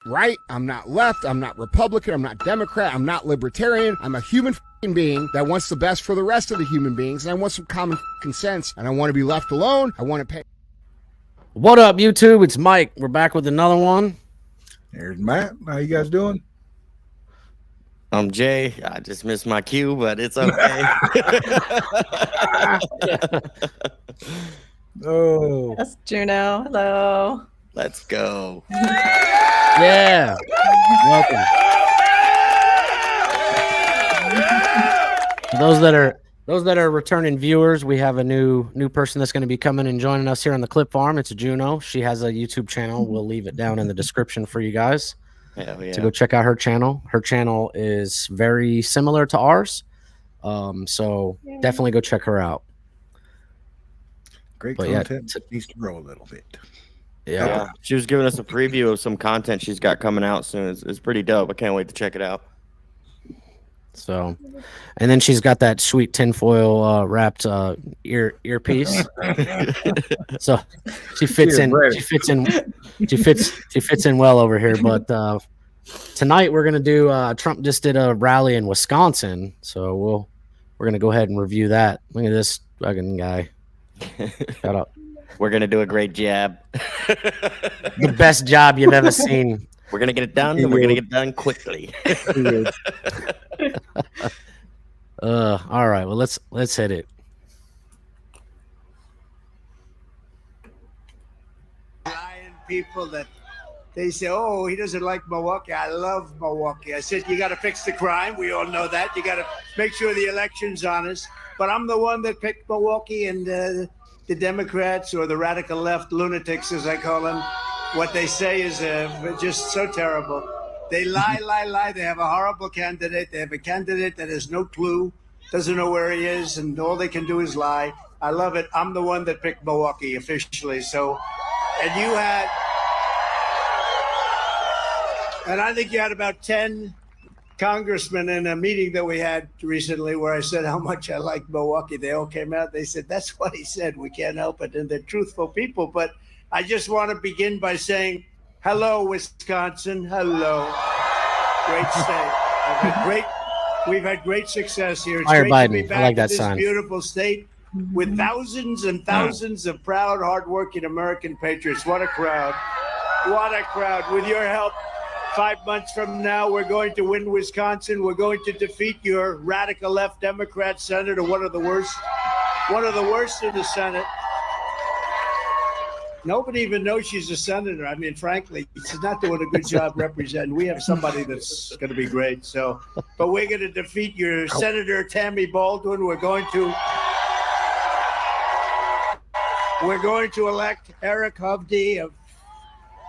right. I'm not left. I'm not Republican. I'm not Democrat. I'm not libertarian. I'm a human being that wants the best for the rest of the human beings. And I want some common sense. And I want to be left alone. I want to pay. What up, YouTube? It's Mike. We're back with another one. There's Matt. How you guys doing? I'm Jay. I just missed my cue, but it's okay. Oh, That's Juno. Hello. Let's go. Yeah. Welcome. For those that are returning viewers, we have a new person that's going to be coming and joining us here on the Clip Farm. It's Juno. She has a YouTube channel. We'll leave it down in the description for you guys to go check out her channel. Her channel is very similar to ours, so definitely go check her out. great content. Needs to grow a little bit. Yeah. She was giving us a preview of some content she's got coming out soon. It's pretty dope. I can't wait to check it out. So, and then she's got that sweet tinfoil wrapped earpiece. So she fits in well over here. But tonight we're gonna do. Trump just did a rally in Wisconsin, so we're gonna go ahead and review that. Look at this fucking guy. Shut up. We're gonna do a great job. The best job you've ever seen. We're gonna get it done, and we're gonna get it done quickly. All right. Well, let's hit it. Lying people that they say, "Oh, he doesn't like Milwaukee." I love Milwaukee. I said, "You got to fix the crime. We all know that. You got to make sure the election's honest." But I'm the one that picked Milwaukee, and the Democrats or the radical left lunatics, as I call them, what they say is just so terrible. They lie. They have a horrible candidate. They have a candidate that has no clue, doesn't know where he is, and all they can do is lie. I love it. I'm the one that picked Milwaukee officially. So, and you had, and I think you had about 10 congressmen in a meeting that we had recently where I said how much I like Milwaukee. They all came out. They said, "That's what he said. We can't help it." And they're truthful people. But I just want to begin by saying, hello, Wisconsin. Hello. Great state. We've had great success here. It's Fire great Biden. to be back I like in that this sign. beautiful state with thousands and thousands of proud, hardworking American patriots. What a crowd. What a crowd. With your help, 5 months from now, we're going to win Wisconsin. We're going to defeat your radical left Democrat senator, one of the worst in the Senate. Nobody even knows she's a senator. I mean, frankly, she's not doing a good job representing. We have somebody that's going to be great. So, but we're going to defeat your Senator Tammy Baldwin. We're going to elect Eric Hovde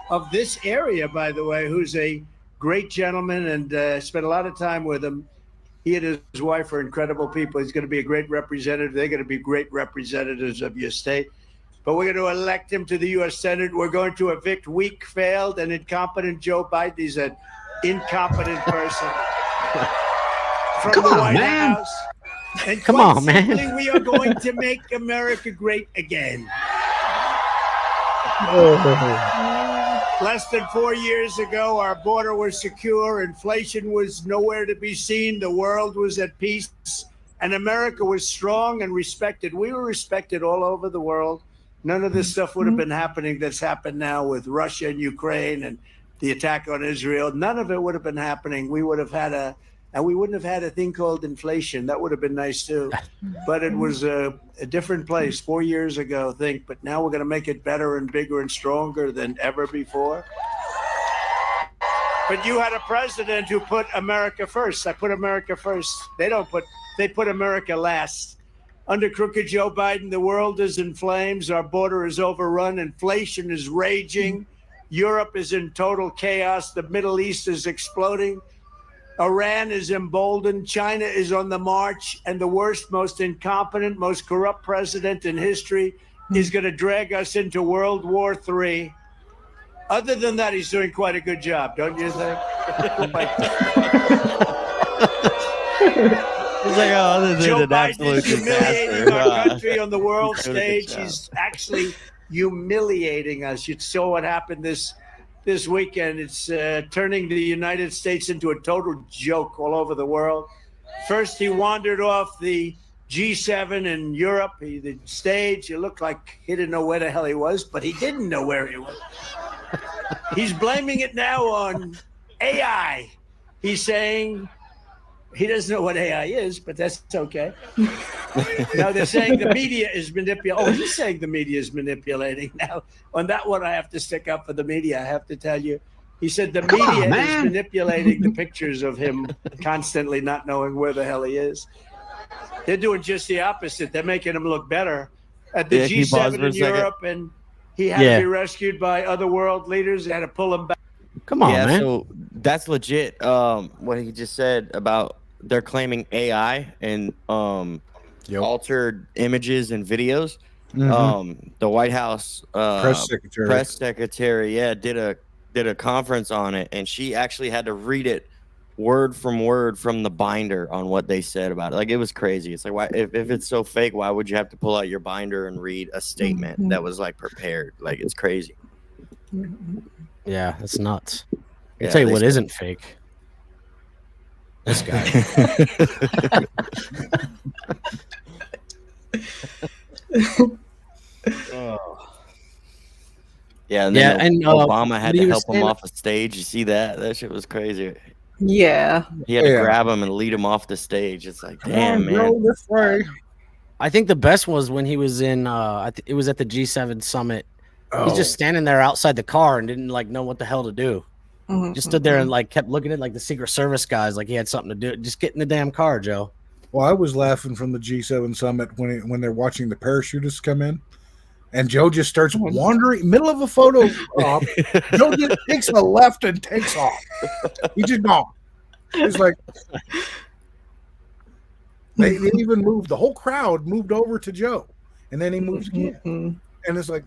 of this area, by the way, who's a great gentleman, and spent a lot of time with him. He and his wife are incredible people. He's going to be a great representative. They're going to be great representatives of your state. But we're going to elect him to the U.S. Senate. We're going to evict weak, failed, and incompetent Joe Biden. He's an incompetent person. From the White House. And Come quite on, man. simply, we are going to make America great again. Less than 4 years ago, our border was secure. Inflation was nowhere to be seen. The world was at peace. And America was strong and respected. We were respected all over the world. None of this stuff would have been happening that's happened now with Russia and Ukraine and the attack on Israel. None of it would have been happening. We would have had and we wouldn't have had a thing called inflation. That would have been nice too. But it was a different place 4 years ago, I think. But now we're going to make it better and bigger and stronger than ever before. But you had a president who put America first. I put America first. They put America last. Under crooked Joe Biden, the world is in flames. Our border is overrun. Inflation is raging. Europe is in total chaos. The Middle East is exploding. Iran is emboldened. China is on the march. And the worst, most incompetent, most corrupt president in history is going to drag us into World War III. Other than that, he's doing quite a good job, don't you think? It's like, oh, this Joe is an Biden absolute is humiliating our disaster. country on the world He's doing a good stage. job. He's actually humiliating us. You saw what happened this this weekend. It's turning the United States into a total joke all over the world. First, he wandered off the G7 in Europe, the stage. It looked like he didn't know where the hell he was, but he didn't know where he was. He's blaming it now on AI. He's saying he doesn't know what AI is, but that's okay. Now they're saying the media is manipulating. Oh, he's saying the media is manipulating. Now, on that one, I have to stick up for the media. I have to tell you. He said the media is manipulating the pictures of him constantly not knowing where the hell he is. They're doing just the opposite. They're making him look better. At the G7 in Europe, and he had to be rescued by other world leaders. They had to pull him back. Come on, man. So that's legit. What he just said about they're claiming AI and altered images and videos. The White House press secretary, did a conference on it, and she actually had to read it word from word from the binder on what they said about it. Like, it was crazy. It's like, why, if it's so fake, why would you have to pull out your binder and read a statement that was like prepared? Like, it's crazy. Yeah, it's nuts. I'll tell you what isn't fake. This guy. Yeah, and then Obama had to help him off the stage. You see that? That shit was crazy. Yeah. He had to grab him and lead him off the stage. It's like, damn, man. This way. I think the best was when he was in it was at the G7 summit. He's just standing there outside the car and didn't like know what the hell to do. Just stood there and like kept looking at like the Secret Service guys like he had something to do. Just get in the damn car, Joe. Well, I was laughing from the G7 summit when they're watching the parachutists come in, and Joe just starts wandering middle of a photo op. Joe just takes a left and takes off. He just gone. He's like, they even moved. The whole crowd moved over to Joe, and then he moves again, and it's like,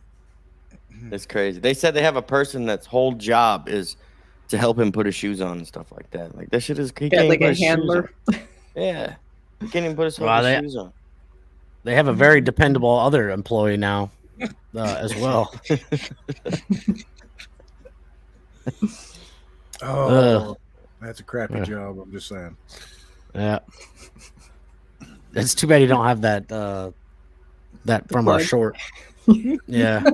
it's crazy. They said they have a person that's whole job is to help him put his shoes on and stuff like that. Like, that shit is like a handler. Yeah. He can't even put his shoes on. They have a very dependable other employee now as well. That's a crappy job. I'm just saying. Yeah. It's too bad you don't have that from our short. Yeah.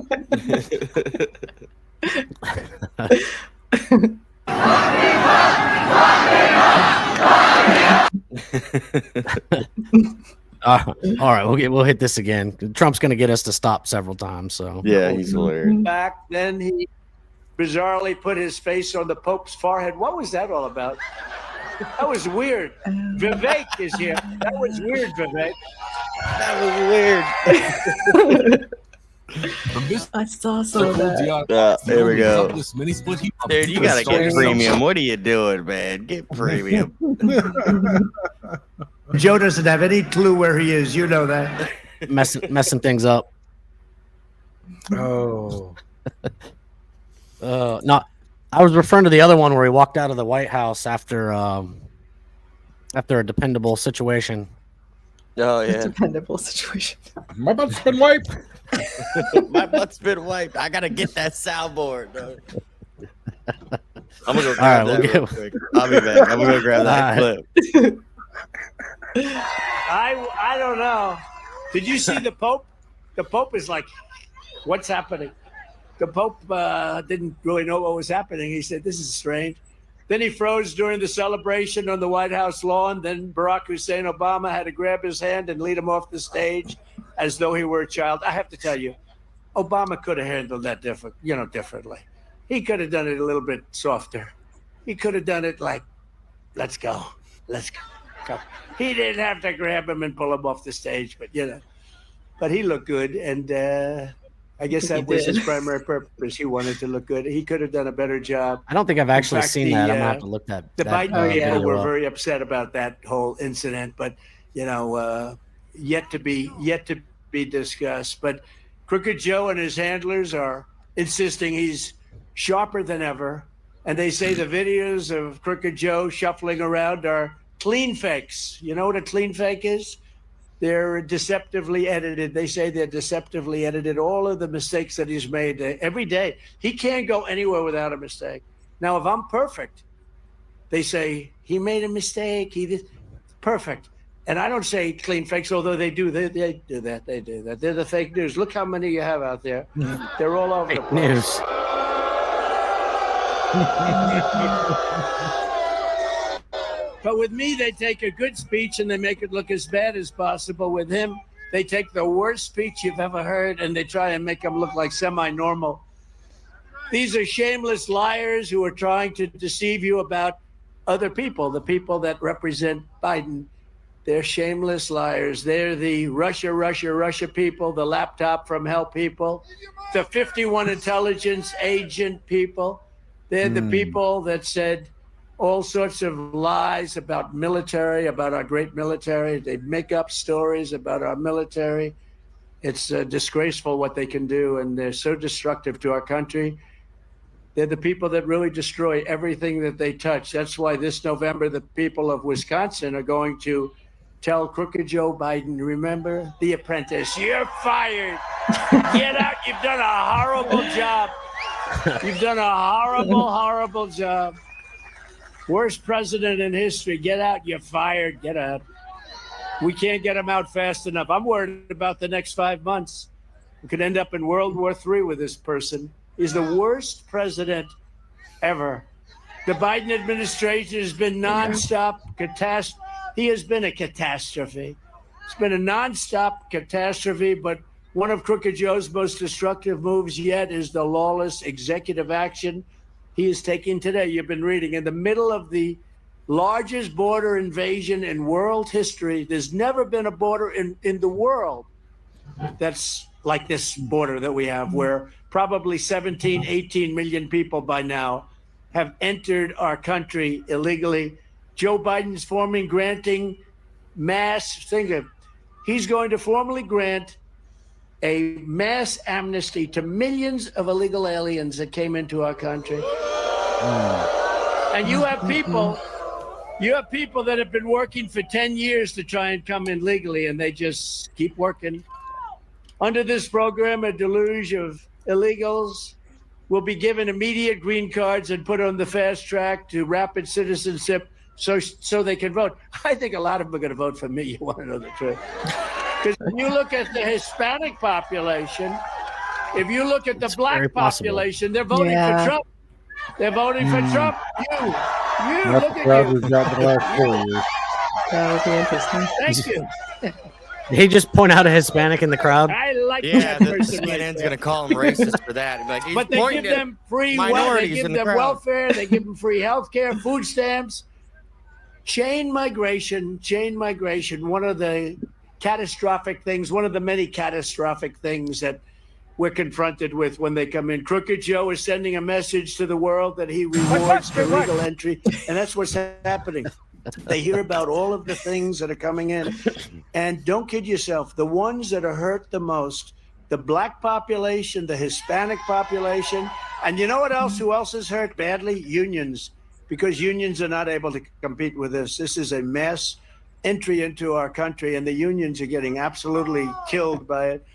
All right, we'll hit this again. Trump's going to get us to stop several times. So yeah, he's hilarious. Back then, he bizarrely put his face on the Pope's forehead. What was that all about? That was weird. Vivek is here. That was weird, Vivek. That was weird. I saw some of that. There we go. Dude, you gotta get premium. What are you doing, man? Get premium. Joe doesn't have any clue where he is. You know that. Messing things up. Oh. No, I was referring to the other one where he walked out of the White House after a dependable situation. Oh yeah, dependable situation. My butt's been wiped. My butt's been wiped. I gotta get that soundboard. Bro. I'm gonna go grab that real quick. I'll be back. I'm gonna go grab that clip. I don't know. Did you see the Pope? The Pope is like, what's happening? The Pope didn't really know what was happening. He said, this is strange. Then he froze during the celebration on the White House lawn. Then Barack Hussein Obama had to grab his hand and lead him off the stage as though he were a child. I have to tell you, Obama could have handled that differently. He could have done it a little bit softer. He could have done it like, let's go. He didn't have to grab him and pull him off the stage, but he looked good. And I guess that was his primary purpose. He wanted to look good. He could have done a better job. I don't think I've actually seen that. I'm gonna have to look that. The Biden people were very upset about that whole incident, but yet to be discussed. But Crooked Joe and his handlers are insisting he's sharper than ever, and they say the videos of Crooked Joe shuffling around are clean fakes. You know what a clean fake is? They're deceptively edited. They say they're deceptively edited. All of the mistakes that he's made every day. He can't go anywhere without a mistake. Now, if I'm perfect, they say he made a mistake. He did perfect. And I don't say clean fakes, although they do. They do that. They do that. They're the fake news. Look how many you have out there. They're all over the place. News. But with me, they take a good speech and they make it look as bad as possible. With him, they take the worst speech you've ever heard and they try and make him look like semi-normal. These are shameless liars who are trying to deceive you about other people, the people that represent Biden. They're shameless liars. They're the Russia people, the laptop from hell people, the 51 intelligence agent people. They're the people that said all sorts of lies about military, about our great military. They make up stories about our military. It's disgraceful what they can do, and they're so destructive to our country. They're the people that really destroy everything that they touch. That's why this November, the people of Wisconsin are going to tell crooked Joe Biden, remember The Apprentice, you're fired. Get out. You've done a horrible job. You've done a horrible job. Worst president in history. Get out. You're fired. Get out. We can't get him out fast enough. I'm worried about the next 5 months. We could end up in World War III with this person. He's the worst president ever. The Biden administration has been nonstop catastrophe. He has been a catastrophe. It's been a nonstop catastrophe, but one of Crooked Joe's most destructive moves yet is the lawless executive action he is taking today. You've been reading in the middle of the largest border invasion in world history. There's never been a border in the world that's like this border that we have, where probably 17, 18 million people by now have entered our country illegally. Joe Biden's granting mass, he's going to formally grant a mass amnesty to millions of illegal aliens that came into our country. And you have people that have been working for 10 years to try and come in legally, and they just keep working. Under this program, a deluge of illegals will be given immediate green cards and put on the fast track to rapid citizenship so they can vote. I think a lot of them are going to vote for me. You want to know the truth? Because when you look at the Hispanic population, if you look at the black population, they're voting for Trump. They're voting for Trump. You look at you. The last 4 years. That would be interesting. Thank you. Did he just point out a Hispanic in the crowd? I like Yeah, that the person right CNN's there. going to call him racist for that. Like, he's But they pointing give at them free minorities they give in the them crowd. welfare, they give them free health care, food stamps. Chain migration, one of the catastrophic things, one of the many catastrophic things that we're confronted with when they come in. Crooked Joe is sending a message to the world that he rewards illegal entry, and that's what's happening. They hear about all of the things that are coming in. And don't kid yourself, the ones that are hurt the most, the black population, the Hispanic population, and you know what else? Who else is hurt badly? Unions, because unions are not able to compete with this. This is a mass entry into our country, and the unions are getting absolutely killed by it.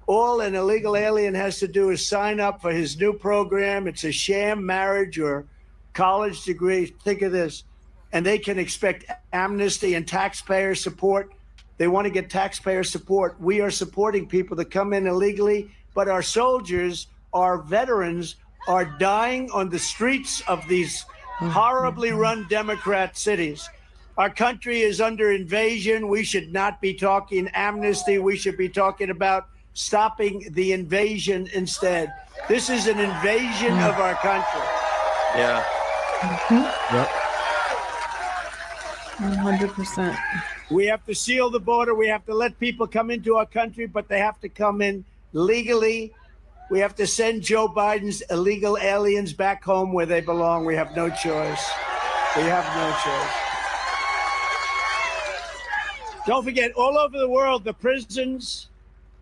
All an illegal alien has to do is sign up for his new program. It's a sham marriage or college degree. Think of this. And they can expect amnesty and taxpayer support. They want to get taxpayer support. We are supporting people that come in illegally, but our soldiers, our veterans, are dying on the streets of these horribly run Democrat cities. Our country is under invasion. We should not be talking amnesty. We should be talking about stopping the invasion instead. This is an invasion of our country. Yeah. Yep. 100%. We have to seal the border. We have to let people come into our country, but they have to come in legally. We have to send Joe Biden's illegal aliens back home where they belong. We have no choice. We have no choice. Don't forget, all over the world, the prisons,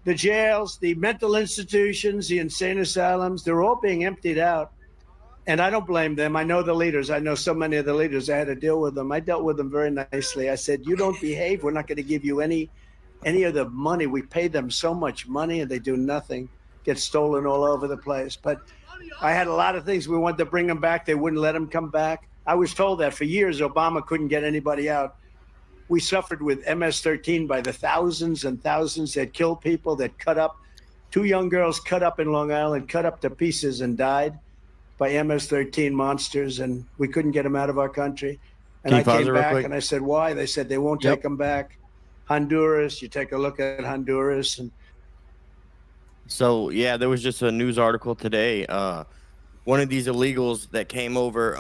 the jails, the mental institutions, the insane asylums, they're all being emptied out. And I don't blame them. I know the leaders. I know so many of the leaders. I had to deal with them. I dealt with them very nicely. I said, you don't behave, we're not going to give you any any of the money. We pay them so much money and they do nothing, get stolen all over the place. But I had a lot of things. We wanted to bring them back. They wouldn't let them come back. I was told that for years Obama couldn't get anybody out. We suffered with MS-13 by the thousands and thousands that killed people, that cut up. 2 young girls cut up in Long Island, cut up to pieces and died by MS-13 monsters, and we couldn't get them out of our country. And I came back and I said, why? They said they won't take them back. Honduras, you take a look at Honduras. And so, yeah, there was just a news article today. One of these illegals that came over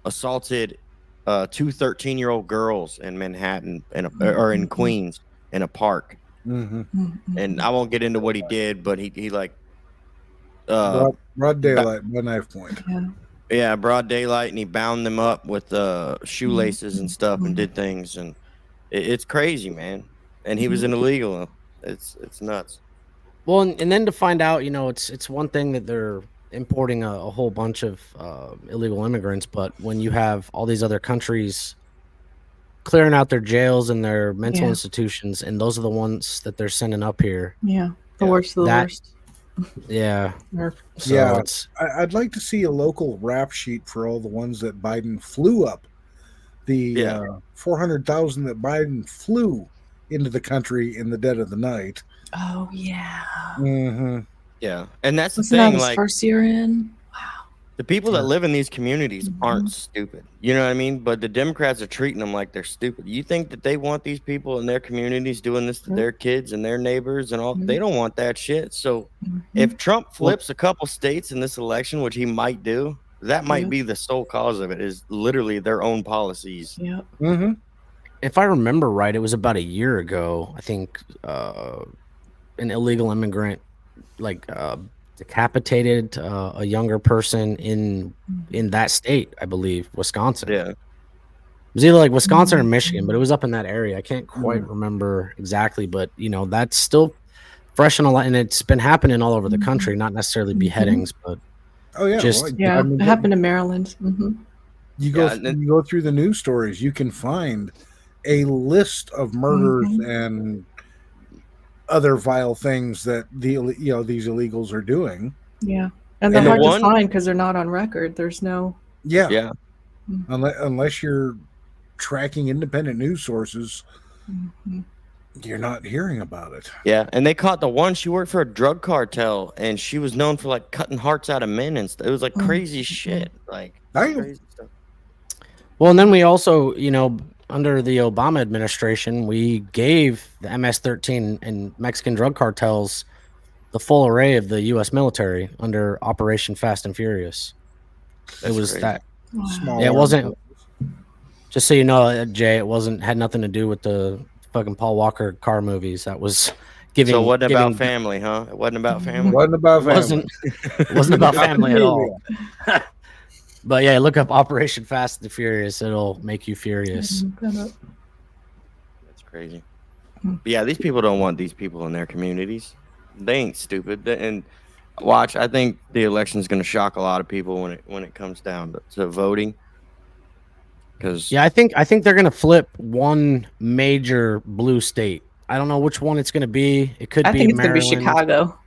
assaulted 2 13-year-old girls in Manhattan or in Queens in a park. And I won't get into what he did, but he like broad daylight, by knife point. Yeah, broad daylight, and he bound them up with shoelaces and stuff and did things, and it's crazy, man. And he was an illegal. It's nuts. Well, and then to find out, it's one thing that they're importing a whole bunch of illegal immigrants, but when you have all these other countries clearing out their jails and their mental institutions, and those are the ones that they're sending up here. Yeah, the worst of the worst. Yeah. So I'd like to see a local rap sheet for all the ones that Biden flew up. The 400,000 that Biden flew into the country in the dead of the night. Oh, yeah. Yeah. And that's the Wasn't that thing. his first year in? The people that live in these communities aren't stupid. You know what I mean? But the Democrats are treating them like they're stupid. You think that they want these people in their communities doing this to their kids and their neighbors and all? They don't want that shit. So if Trump flips a couple states in this election, which he might do, that might be the sole cause of it, is literally their own policies. Yeah. If I remember right, it was about a year ago, I think, an illegal immigrant decapitated a younger person in that state, I believe, Wisconsin. Yeah, it was either like Wisconsin or Michigan, but it was up in that area. I can't quite remember exactly, but that's still fresh in a lot, and it's been happening all over the country. Not necessarily beheadings, but it happened in Maryland. You go through the news stories, you can find a list of murders and other vile things that these illegals are doing. Yeah, and they're hard to find because they're not on record. There's no. Yeah. Unless you're tracking independent news sources, you're not hearing about it. Yeah, and they caught the one. She worked for a drug cartel, and she was known for like cutting hearts out of men and stuff. It was like crazy shit. Like crazy stuff. Well, and then we also, under the Obama administration, we gave the MS-13 and Mexican drug cartels the full array of the U.S. military under Operation Fast and Furious. It was crazy. That. Wow. It wasn't. Just so you know, Jay, had nothing to do with the fucking Paul Walker car movies. That was giving. So it wasn't about family, huh? It wasn't about family. It wasn't about family at all. But yeah, look up Operation Fast and Furious. It'll make you furious. That's crazy. But yeah, these people don't want these people in their communities. They ain't stupid. And watch, I think the election is going to shock a lot of people when it comes down to voting. Because I think they're going to flip one major blue state. I don't know which one it's going to be. It could be. I think it's Maryland. going to be Chicago.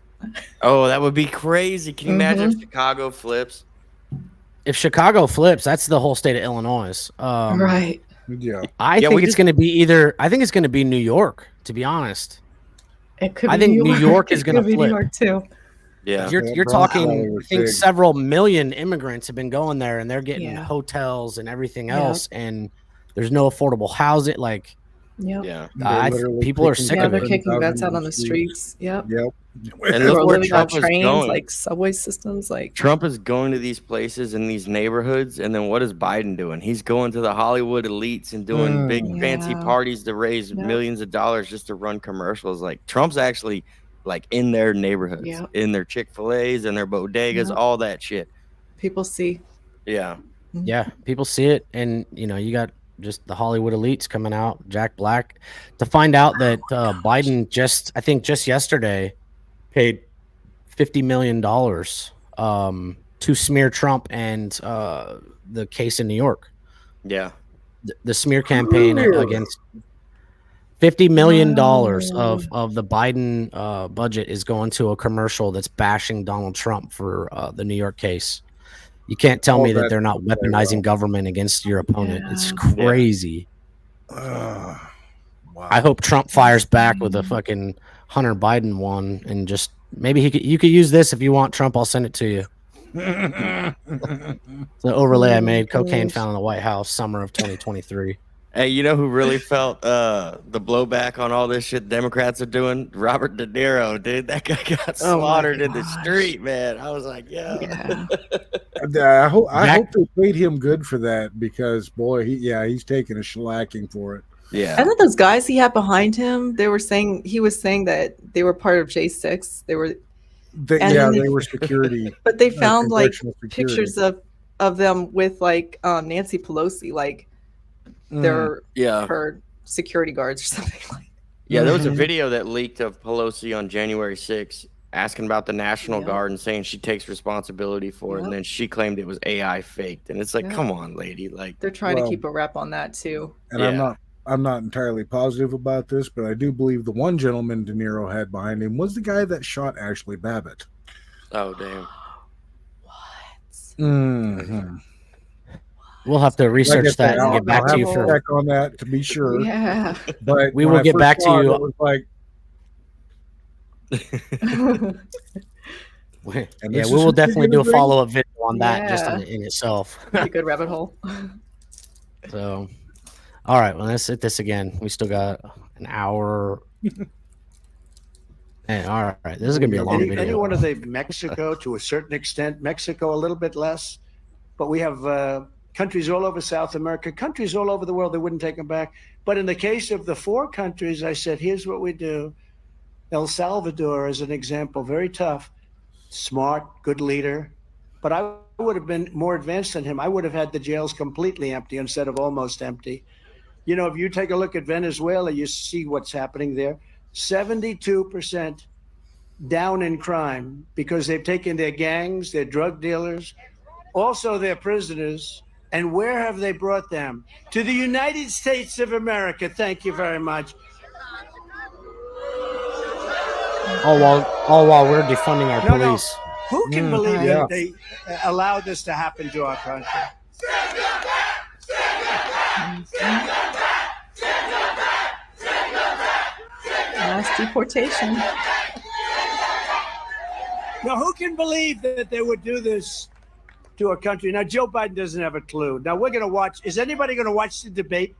Oh, that would be crazy. Can you imagine if Chicago flips? If Chicago flips, that's the whole state of Illinois. Right. Yeah. I think it's going to be I think it's going to be New York, to be honest. It could be I think New York is going to flip. New York too. Yeah. You're talking, I think several million immigrants have been going there, and they're getting hotels and everything else, and there's no affordable housing. Like, people are sick of it. They're kicking vets out on the streets. Yep. And look where Trump is trains, going. like subway systems. Like Trump is going to these places in these neighborhoods, and then what is Biden doing? He's going to the Hollywood elites and doing big fancy parties to raise millions of dollars just to run commercials. Like Trump's actually like in their neighborhoods, in their Chick-fil-A's and their bodegas, all that shit. People see. Yeah. Yeah, people see it, and you got just the Hollywood elites coming out, Jack Black, to find out that Biden just yesterday paid $50 million to smear Trump and the case in New York. Yeah. The smear campaign against $50 million of the Biden budget is going to a commercial that's bashing Donald Trump for the New York case. You can't tell me that they're not weaponizing government against your opponent. Yeah. It's crazy. Wow. I hope Trump fires back with a fucking Hunter Biden one, and just maybe you could use this if you want, Trump. I'll send it to you. The overlay I made: cocaine found in the White House, summer of 2023. Hey, you know who really felt the blowback on all this shit Democrats are doing? Robert De Niro, dude. That guy got slaughtered in the street, man. I was like, yeah. I hope they paid him good for that, because boy, he's taking a shellacking for it. Yeah. And then those guys he had behind him, he was saying that they were part of J6. They were security. But they found like pictures of them with like Nancy Pelosi, like they're her security guards or something like that. Yeah, there was a video that leaked of Pelosi on January 6th asking about the National Guard and saying she takes responsibility for it, and then she claimed it was AI faked. And it's like, come on, lady. Like, they're trying to keep a rep on that too. And I'm not entirely positive about this, but I do believe the one gentleman De Niro had behind him was the guy that shot Ashley Babbitt. Oh, damn. What? Mm-hmm. We'll have to research that and get back to you for check on that to be sure. Yeah, but we will get back to you. It was like, we will definitely do a follow-up video on that just in itself. A good rabbit hole. So, all right, well, let's hit this again. We still got an hour. And all right, this is gonna be a long video. Anyone of the Mexico, to a certain extent, Mexico a little bit less, but we have countries all over South America, countries all over the world. They wouldn't take them back. But in the case of the 4 countries, I said, here's what we do. El Salvador is an example, very tough, smart, good leader. But I would have been more advanced than him. I would have had the jails completely empty instead of almost empty. You know, if you take a look at Venezuela, you see what's happening there. 72% down in crime because they've taken their gangs, their drug dealers, also their prisoners. And where have they brought them? To the United States of America. Thank you very much. All while we're defunding our police. No. Who can believe that they allowed this to happen to our country? Mass deportation. Now, who can believe that they would do this to a country? Now, Joe Biden doesn't have a clue. Now, we're going to watch. Is anybody going to watch the debate?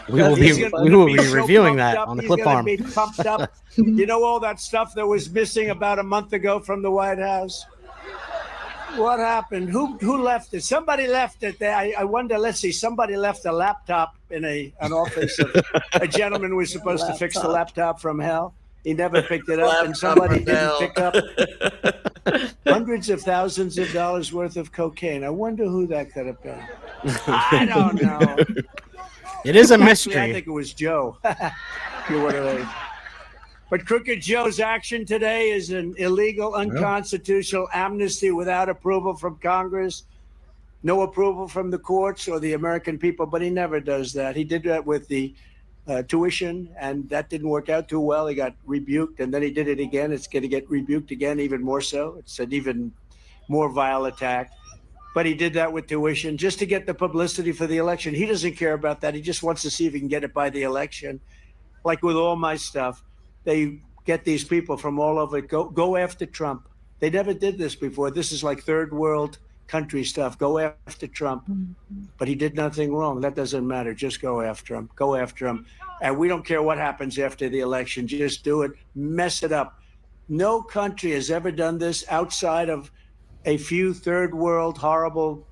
We will be reviewing that on the Clip Farm. Pumped up. You know all that stuff that was missing about a month ago from the White House? What happened? Who left it? Somebody left it there. I wonder. Let's see. Somebody left a laptop in an office of a gentleman who was supposed to fix the laptop from hell. He never picked it up, and somebody didn't pick up hundreds of thousands of dollars worth of cocaine. I wonder who that could have been. I don't know. It is a mystery. Actually, I think it was Joe. But Crooked Joe's action today is an illegal, unconstitutional amnesty without approval from Congress, no approval from the courts or the American people, but he never does that. He did that with the tuition, and that didn't work out too well. He got rebuked, and then he did it again. It's going to get rebuked again, even more so. It's an even more vile attack. But he did that with tuition just to get the publicity for the election. He doesn't care about that. He just wants to see if he can get it by the election. Like with all my stuff, they get these people from all over. Go after Trump. They never did this before. This is like third world country stuff. Go after Trump. But he did nothing wrong. That doesn't matter. Just go after him. Go after him. And we don't care what happens after the election. Just do it. Mess it up. No country has ever done this outside of a few third world horrible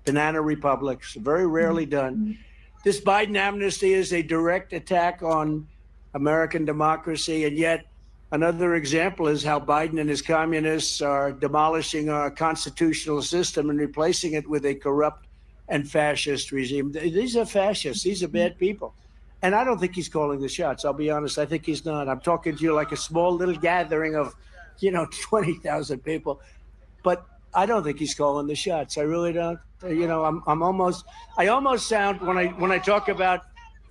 banana republics. Very rarely done. This Biden amnesty is a direct attack on American democracy. And yet another example is how Biden and his communists are demolishing our constitutional system and replacing it with a corrupt and fascist regime. These are fascists. These are bad people. And I don't think he's calling the shots. I'll be honest. I think he's not. I'm talking to you like a small little gathering of, 20,000 people. But I don't think he's calling the shots. I really don't. You know, I almost sound when I talk about,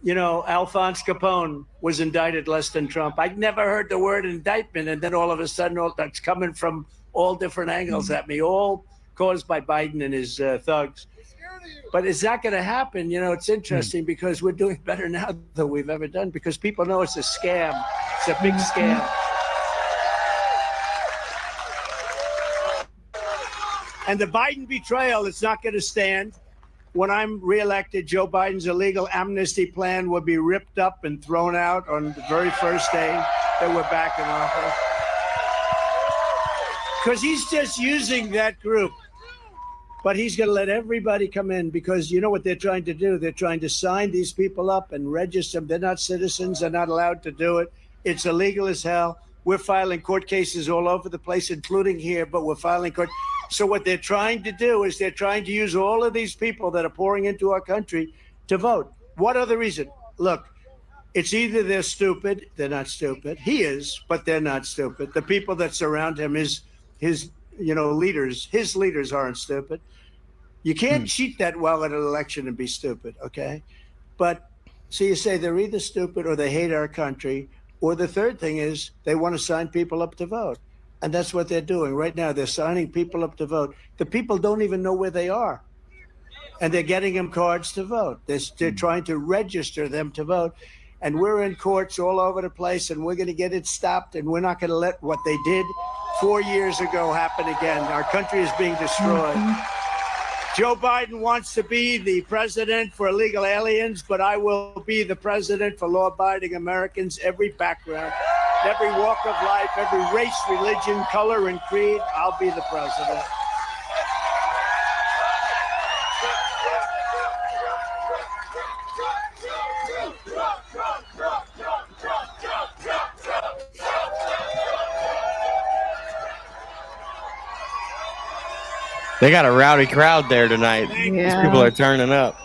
you know, Alphonse Capone was indicted less than Trump. I'd never heard the word indictment, and then all of a sudden, all that's coming from all different angles at me, all caused by Biden and his thugs. But is that going to happen? You know, it's interesting because we're doing better now than we've ever done because people know it's a scam. It's a big scam. And the Biden betrayal is not going to stand. When I'm reelected, Joe Biden's illegal amnesty plan will be ripped up and thrown out on the very first day that we're back in office. Because he's just using that group. But he's going to let everybody come in because you know what they're trying to do? They're trying to sign these people up and register them. They're not citizens. They're not allowed to do it. It's illegal as hell. We're filing court cases all over the place, including here, but we're filing court. So what they're trying to do is they're trying to use all of these people that are pouring into our country to vote. What other reason? Look, it's either they're stupid, they're not stupid. He is, but they're not stupid. The people that surround him, his leaders, his leaders aren't stupid. You can't cheat that well at an election and be stupid, okay? But so you say they're either stupid or they hate our country, or the third thing is they want to sign people up to vote. And that's what they're doing right now. They're signing people up to vote. The people don't even know where they are. And they're getting them cards to vote. They're trying to register them to vote. And we're in courts all over the place, and we're going to get it stopped. And we're not going to let what they did 4 years ago happen again. Our country is being destroyed. Joe Biden wants to be the president for illegal aliens, but I will be the president for law-abiding Americans, every background, every walk of life, every race, religion, color, and creed. I'll be the president. They got a rowdy crowd there tonight. These people are turning up.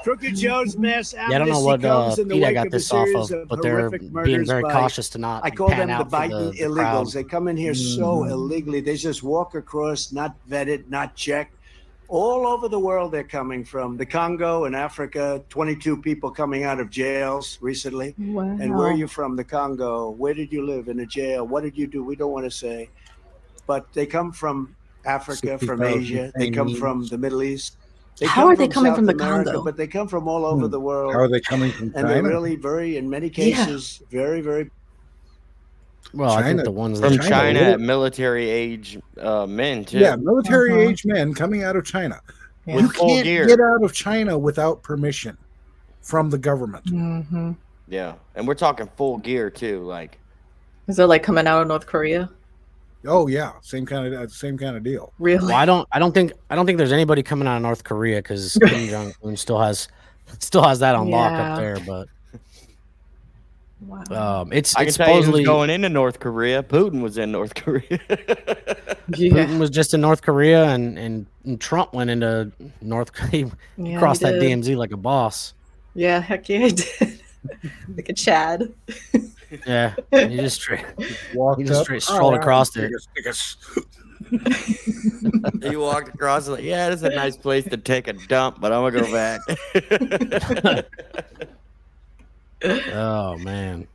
Crooked Joe's mass amnesty I don't know what comes in the Pete wake got of this a off series of, of but they're horrific being murders very by, cautious to not I call pan them the out for Biden the illegals. crowd. They come in here so illegally. They just walk across, not vetted, not checked. All over the world they're coming from. The Congo and Africa, 22 people coming out of jails recently. Wow. And where are you from? The Congo. Where did you live? In a jail. What did you do? We don't want to say. But they come from Africa, from Asia. They come from the Middle East. How are they coming South from the America, Congo? but they come from all over the world. How are they coming from and China? they're really very, in many cases, very, very. Well, I think the ones from that China, military age men too. Yeah, military age men coming out of China. With You full can't gear. get out of China without permission from the government. Mm-hmm. Yeah, and we're talking full gear too. Like, is it like coming out of North Korea? Oh yeah, same kind of deal. Really? Well, I don't think there's anybody coming out of North Korea because Kim Jong Un still has that on lock up there. But wow. It's I can tell you who's going into North Korea. Putin was in North Korea. Putin was just in North Korea, and Trump went into North Korea. He crossed that DMZ like a boss. Yeah, heck yeah, he did. Like a Chad. Yeah, he just straight strolled across it. He walked across like, yeah, this is a nice place to take a dump, but I'm gonna go back. Oh man.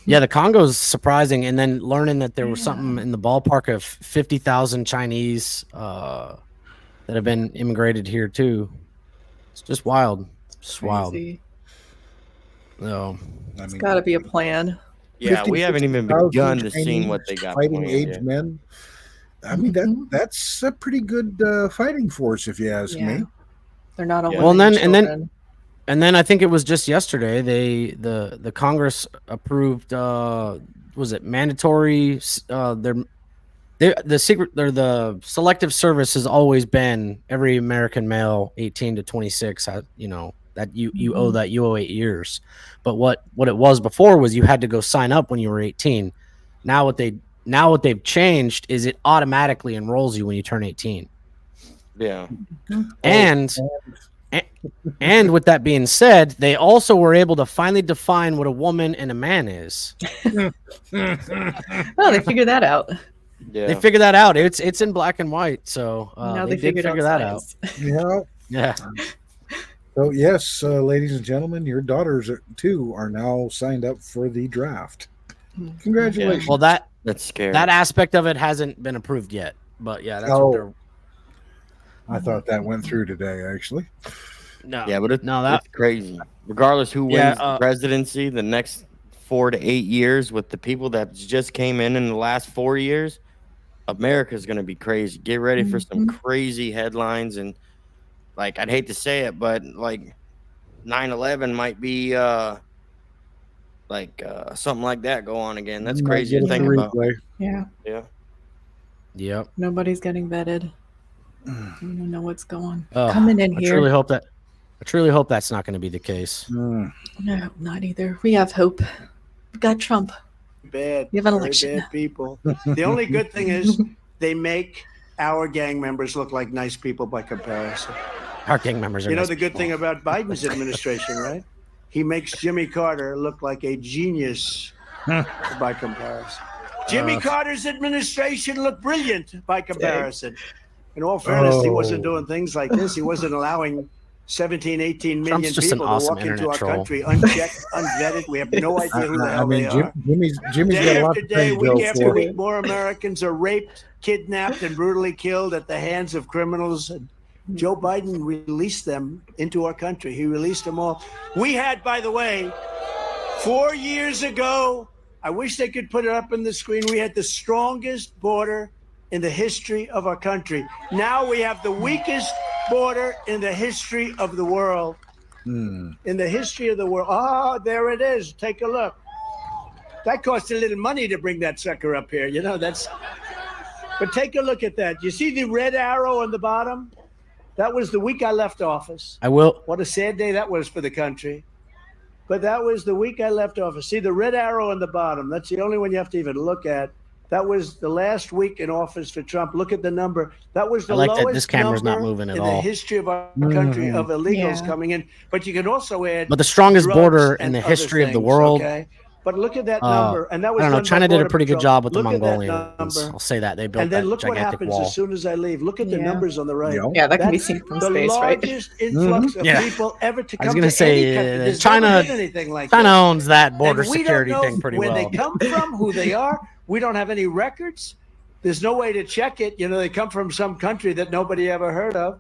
Yeah, the Congo's surprising, and then learning that there was something in the ballpark of 50,000 Chinese that have been immigrated here too. It's just wild. Just wild. No, it's got to be a plan. Yeah, we haven't even begun to see what they got fighting age men. I mean that's a pretty good fighting force, if you ask me. They're not only and then I think it was just yesterday the Congress approved was it mandatory the selective service has always been every American male 18 to 26 that you owe 8 years. But what it was before was you had to go sign up when you were 18. Now what they've changed is it automatically enrolls you when you turn 18. Yeah. And with that being said, they also were able to finally define what a woman and a man is. Oh, they figured that out. They figured that out. It's in black and white. So now they did figure that out. Yeah. So yes, ladies and gentlemen, your daughters too are now signed up for the draft. Congratulations. Yeah. Well, that's scary. That aspect of it hasn't been approved yet. But yeah, that's what they're. I thought that went through today, actually. No. Yeah, but that's crazy. Regardless who wins the presidency, the next 4 to 8 years with the people that just came in the last 4 years, America's going to be crazy. Get ready for some crazy headlines. And like, I'd hate to say it, but like 9/11 might be something like that go on again. That's crazy to think about. Yeah. Yep. Nobody's getting vetted. I don't know what's going on. Coming in here. I truly hope that's not going to be the case. No, not either. We have hope. We got Trump. Bad. We have an election. Bad people. The only good thing is they make our gang members look like nice people by comparison. Our gang members are the good thing about Biden's administration, right? He makes Jimmy Carter look like a genius by comparison. Jimmy Carter's administration looked brilliant by comparison. In all fairness, he wasn't doing things like this. He wasn't allowing 17, 18 million people to walk into our country unchecked, unvetted. We have no idea who the hell they are. Jimmy's day after day, week after week, more Americans are raped, kidnapped, and brutally killed at the hands of criminals. Joe Biden released them into our country. He released them all. We had, by the way, 4 years ago, I wish they could put it up on the screen, we had the strongest border in the history of our country. Now we have the weakest border in the history of the world. In the history of the world. Oh, there it is. Take a look. That cost a little money to bring that sucker up here. But take a look at that. You see the red arrow on the bottom? That was the week I left office. I will. What a sad day that was for the country. But that was the week I left office. See the red arrow on the bottom? That's the only one you have to even look at. That was the last week in office for Trump. Look at the number. That was the lowest this camera's not moving at in all. the history of our country of illegals coming in. But you can also add the strongest border in the history of the world. Okay? But look at that number. And that was I don't know. China did a pretty good job with the look Mongolians. I'll say that. They built and then that look what gigantic happens wall. as soon as I leave. Look at the numbers on the right. Yeah, that can be seen from space, right? The largest influx of people ever to come I was going to say, China owns that border security thing pretty well. Where they come from, who they are. We don't have any records. There's no way to check it. They come from some country that nobody ever heard of.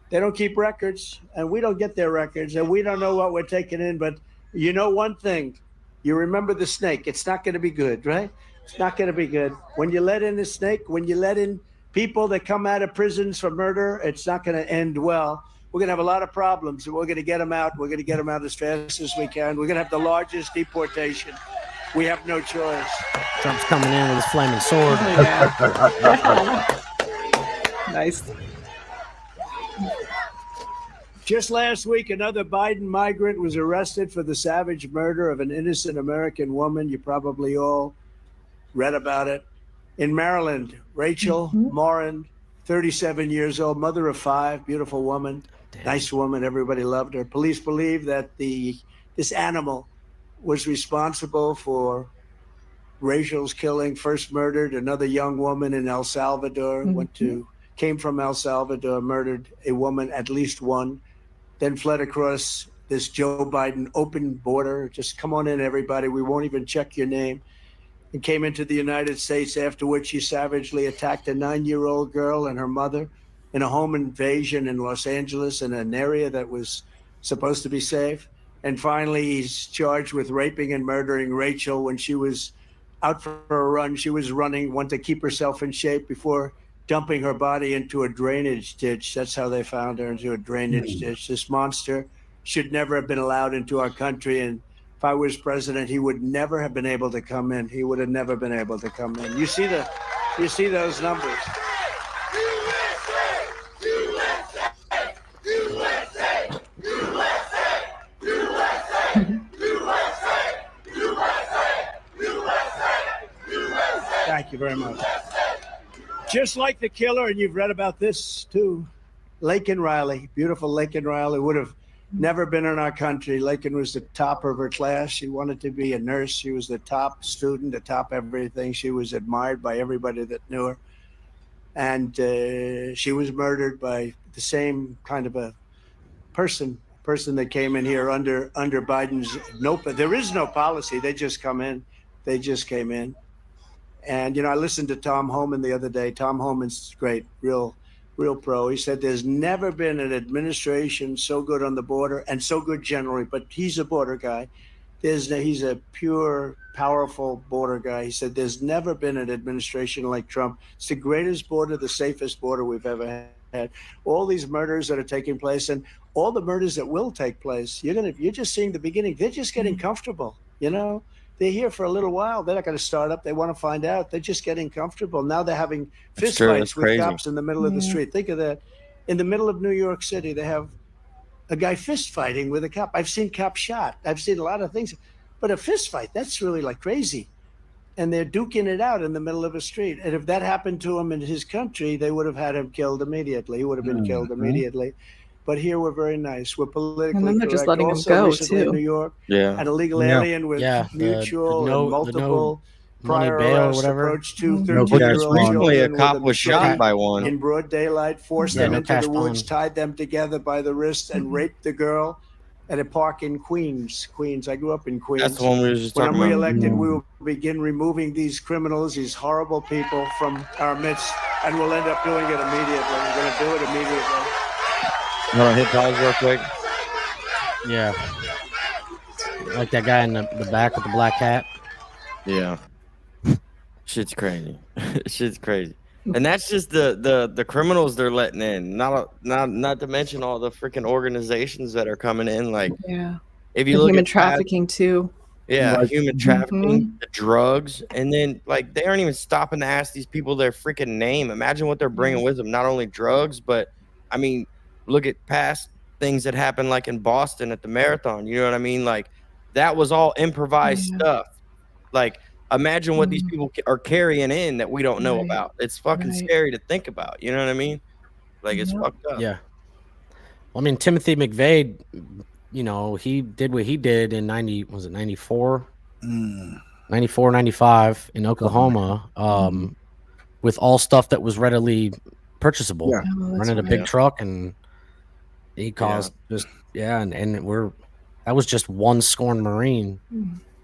They don't keep records, and we don't get their records, and we don't know what we're taking in. But one thing, you remember the snake. It's not going to be good, right? It's not going to be good. When you let in the snake, when you let in people that come out of prisons for murder, it's not going to end well. We're going to have a lot of problems, and we're going to get them out. We're going to get them out as fast as we can. We're going to have the largest deportation. We have no choice. Trump's coming in with his flaming sword. Nice. Just last week, another Biden migrant was arrested for the savage murder of an innocent American woman. You probably all read about it. In Maryland, Rachel Morin, 37 years old, mother of 5, beautiful woman, nice woman. Everybody loved her. Police believe that this animal was responsible for Rachel's killing, first murdered another young woman in El Salvador, came from El Salvador, murdered a woman, at least one, then fled across this Joe Biden open border. Just come on in, everybody. We won't even check your name. And came into the United States, after which he savagely attacked a 9-year-old girl and her mother in a home invasion in Los Angeles in an area that was supposed to be safe. And finally, he's charged with raping and murdering Rachel when she was out for a run. She was running, wanted to keep herself in shape before dumping her body into a drainage ditch. That's how they found her, into a drainage ditch. This monster should never have been allowed into our country. And if I was president, he would never have been able to come in. He would have never been able to come in. You see those numbers. Thank you very much. Just like the killer, and you've read about this too, Laken Riley, beautiful Laken Riley, would have never been in our country. Lakin was the top of her class. She wanted to be a nurse. She was the top student, the top everything. She was admired by everybody that knew her. And she was murdered by the same kind of a person that came in here under Biden's there is no policy. They just come in. They just came in. And, I listened to Tom Homan the other day. Tom Homan's great, real pro. He said there's never been an administration so good on the border and so good generally, but he's a border guy. He's a pure, powerful border guy. He said there's never been an administration like Trump. It's the greatest border, the safest border we've ever had. All these murders that are taking place and all the murders that will take place, you're just seeing the beginning. They're just getting comfortable, They're here for a little while. They're not going to start up. They want to find out. They're just getting comfortable. Now they're having fist fights with cops in the middle of the street. Think of that. In the middle of New York City, they have a guy fist fighting with a cop. I've seen cops shot. I've seen a lot of things. But a fist fight, that's really like crazy. And they're duking it out in the middle of a street. And if that happened to him in his country, they would have had him killed immediately. He would have been killed immediately. But here we're very nice. We're politically and then they're correct. just letting also, him go recently too. in New York, Yeah. an illegal alien with mutual and multiple prior arrests approached two 13-year-old recently a children cop with was shot by one in broad daylight, forced them into the woods, tied them together by the wrist, and raped the girl at a park in Queens. I grew up in Queens. That's the one we were just talking about. When I'm reelected, we will begin removing these criminals, these horrible people from our midst, and we'll end up doing it immediately. We're going to do it immediately. You want to hit pause real quick? Yeah. Like that guy in the back with the black hat. Yeah. Shit's crazy. Shit's crazy. And that's just the criminals they're letting in. Not to mention all the freaking organizations that are coming in. Like, if you look human at trafficking too. Yeah, Like, human trafficking, the drugs, and then like they aren't even stopping to ask these people their freaking name. Imagine what they're bringing with them. Not only drugs, but I mean, look at past things that happened, like in Boston at the marathon. You know what I mean? Like that was all improvised stuff. Like imagine what these people are carrying in that we don't know about. It's fucking scary to think about. You know what I mean? Like it's fucked up. Yeah. Well, I mean, Timothy McVeigh, he did what he did in 94, 95 in Oklahoma, with all stuff that was readily purchasable. Yeah. Rented a big truck and he caused that was just one scorned Marine.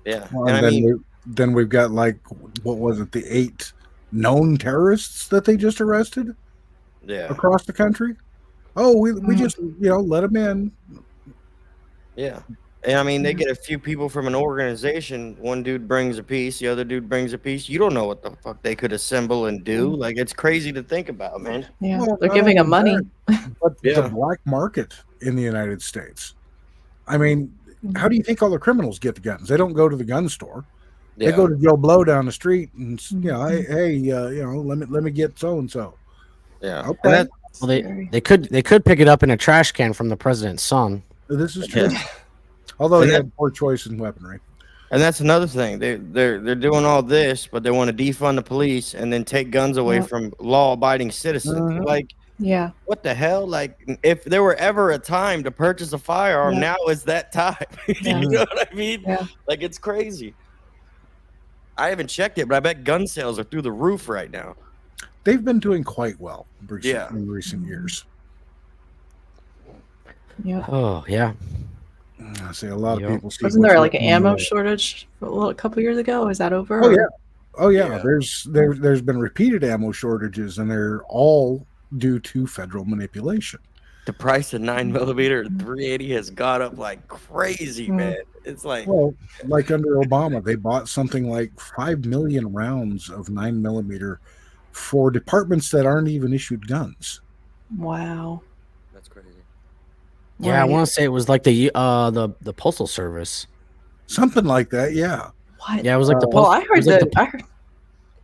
Yeah. Well, and then we've got like, what was it? The 8 known terrorists that they just arrested across the country. Oh, we just, let them in. Yeah. And I mean, they get a few people from an organization. One dude brings a piece, the other dude brings a piece. You don't know what the fuck they could assemble and do. Like, it's crazy to think about, man. Yeah, they're giving them money. But the black market in the United States. I mean, how do you think all the criminals get the guns? They don't go to the gun store. They go to Joe Blow down the street and, hey, let me get so and so. Yeah. Okay. Well, they could pick it up in a trash can from the president's son. This is true. Although they had poor choice in weaponry. And that's another thing. They're doing all this, but they want to defund the police and then take guns away from law-abiding citizens. Like, what the hell? Like, if there were ever a time to purchase a firearm, now is that time. You know what I mean? Yeah. Like, it's crazy. I haven't checked it, but I bet gun sales are through the roof right now. They've been doing quite well in recent years. Yeah. Oh, yeah. I see a lot of people. Wasn't there like an ammo shortage a couple years ago? Is that over? Oh yeah. There's been repeated ammo shortages, and they're all due to federal manipulation. The price of 9mm 380 has got up like crazy, man. It's like, like under Obama, they bought something like 5 million rounds of 9mm for departments that aren't even issued guns. Wow. That's crazy. Yeah, I want to say it was like the Postal Service, something like that. Yeah. What? Yeah, it was like the. Well, I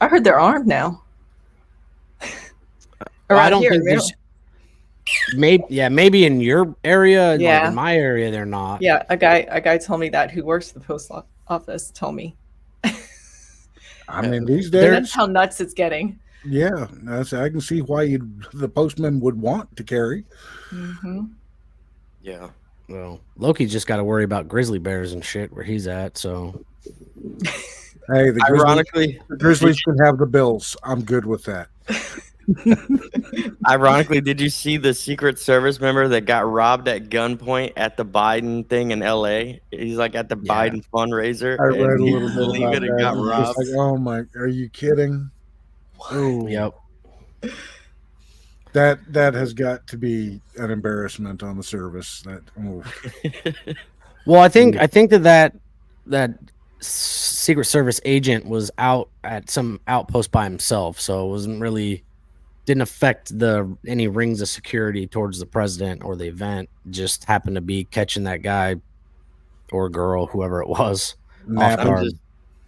heard they're armed now. I don't think there's. Maybe in your area. Yeah. Like in my area, they're not. Yeah, a guy told me that who works at the post office told me. I mean, these days that's how nuts it's getting. Yeah, I can see why the postman would want to carry. Mm-hmm. Yeah. Well, Loki's just got to worry about grizzly bears and shit where he's at. So, hey, Ironically, the Grizzlies can have the Bills. I'm good with that. Ironically, did you see the Secret Service member that got robbed at gunpoint at the Biden thing in LA? He's like at the Biden fundraiser. I read a he little bit about and got that. robbed. It's like, oh my, are you kidding? Oh, yep. That has got to be an embarrassment on the service. Well, I think that Secret Service agent was out at some outpost by himself, so it didn't affect any rings of security towards the president or the event. Just happened to be catching that guy or girl, whoever it was, off guard.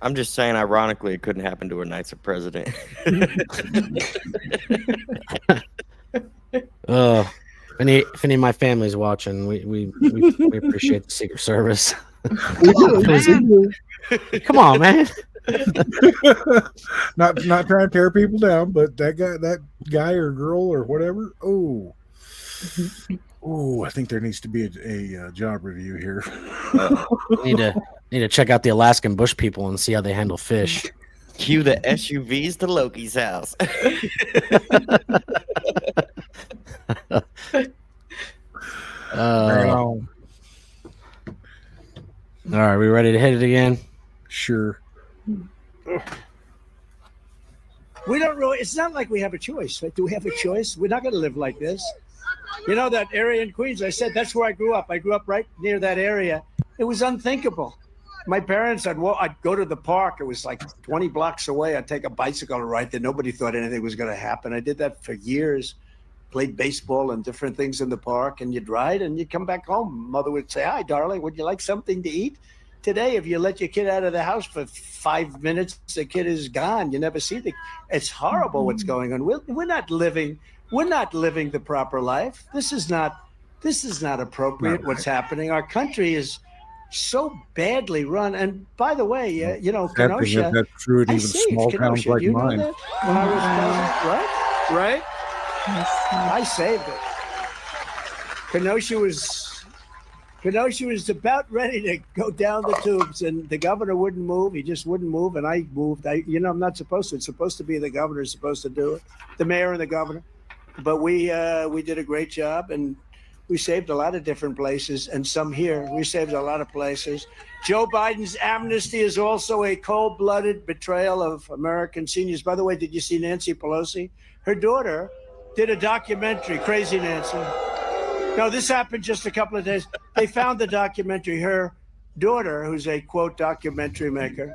I'm just saying, ironically, it couldn't happen to a Knights of President. If any of my family's watching, we appreciate the Secret Service. Come on, man. not trying to tear people down, but that guy or girl or whatever. I think there needs to be a job review here. Need to check out the Alaskan bush people and see how they handle fish. Cue the SUVs to Loki's house. All right, we ready to hit it again? Sure. We don't really, it's not like we have a choice. Right? Do we have a choice? We're not going to live like this. You know, that area in Queens, I said, that's where I grew up. I grew up right near that area. It was unthinkable. My parents, I'd go to the park. It was like 20 blocks away. I'd take a bicycle right there. Nobody thought anything was going to happen. I did that for years. Played baseball and different things in the park, and you'd ride and you'd come back home. Mother would say, hi, darling, would you like something to eat? Today, if you let your kid out of the house for 5 minutes, the kid is gone. You never see it's horrible what's going on. We're not living the proper life. This is not appropriate what's happening. Our country is so badly run. And by the way, you know, Kenosha, that's true in I even saved small Kenosha. towns like Do you mine. know that? When I was president, right? I saved it. Kenosha was about ready to go down the tubes, and the governor wouldn't move. He just wouldn't move, and I moved. I'm not supposed to. It's supposed to be the governor supposed to do it, the mayor and the governor. But we did a great job, and we saved a lot of different places, and some here. We saved a lot of places. Joe Biden's amnesty is also a cold-blooded betrayal of American seniors. By the way, did you see Nancy Pelosi? Her daughter did a documentary, Crazy Nancy. No, this happened just a couple of days. They found the documentary. Her daughter, who's a, quote, documentary maker,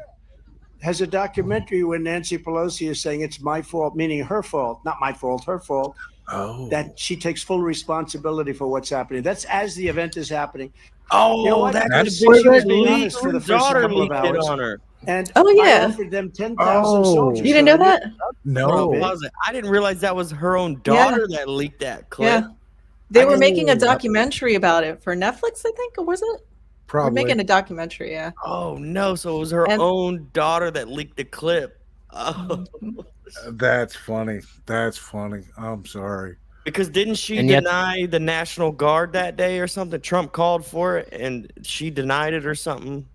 has a documentary where Nancy Pelosi is saying it's my fault, meaning her fault, not my fault, her fault, that she takes full responsibility for what's happening. That's as the event is happening. Oh, you know what? that's she was being honest for the first couple of hours. On her. And I offered them 10,000 soldiers. You didn't know that? No. I didn't realize that was her own daughter that leaked that clip. Yeah. They were making a documentary about it for Netflix, I think, or was it? Probably. We're making a documentary, yeah. Oh, no. So it was her own daughter that leaked the clip. Oh. That's funny. I'm sorry. Because didn't she deny the National Guard that day or something? Trump called for it, and she denied it or something.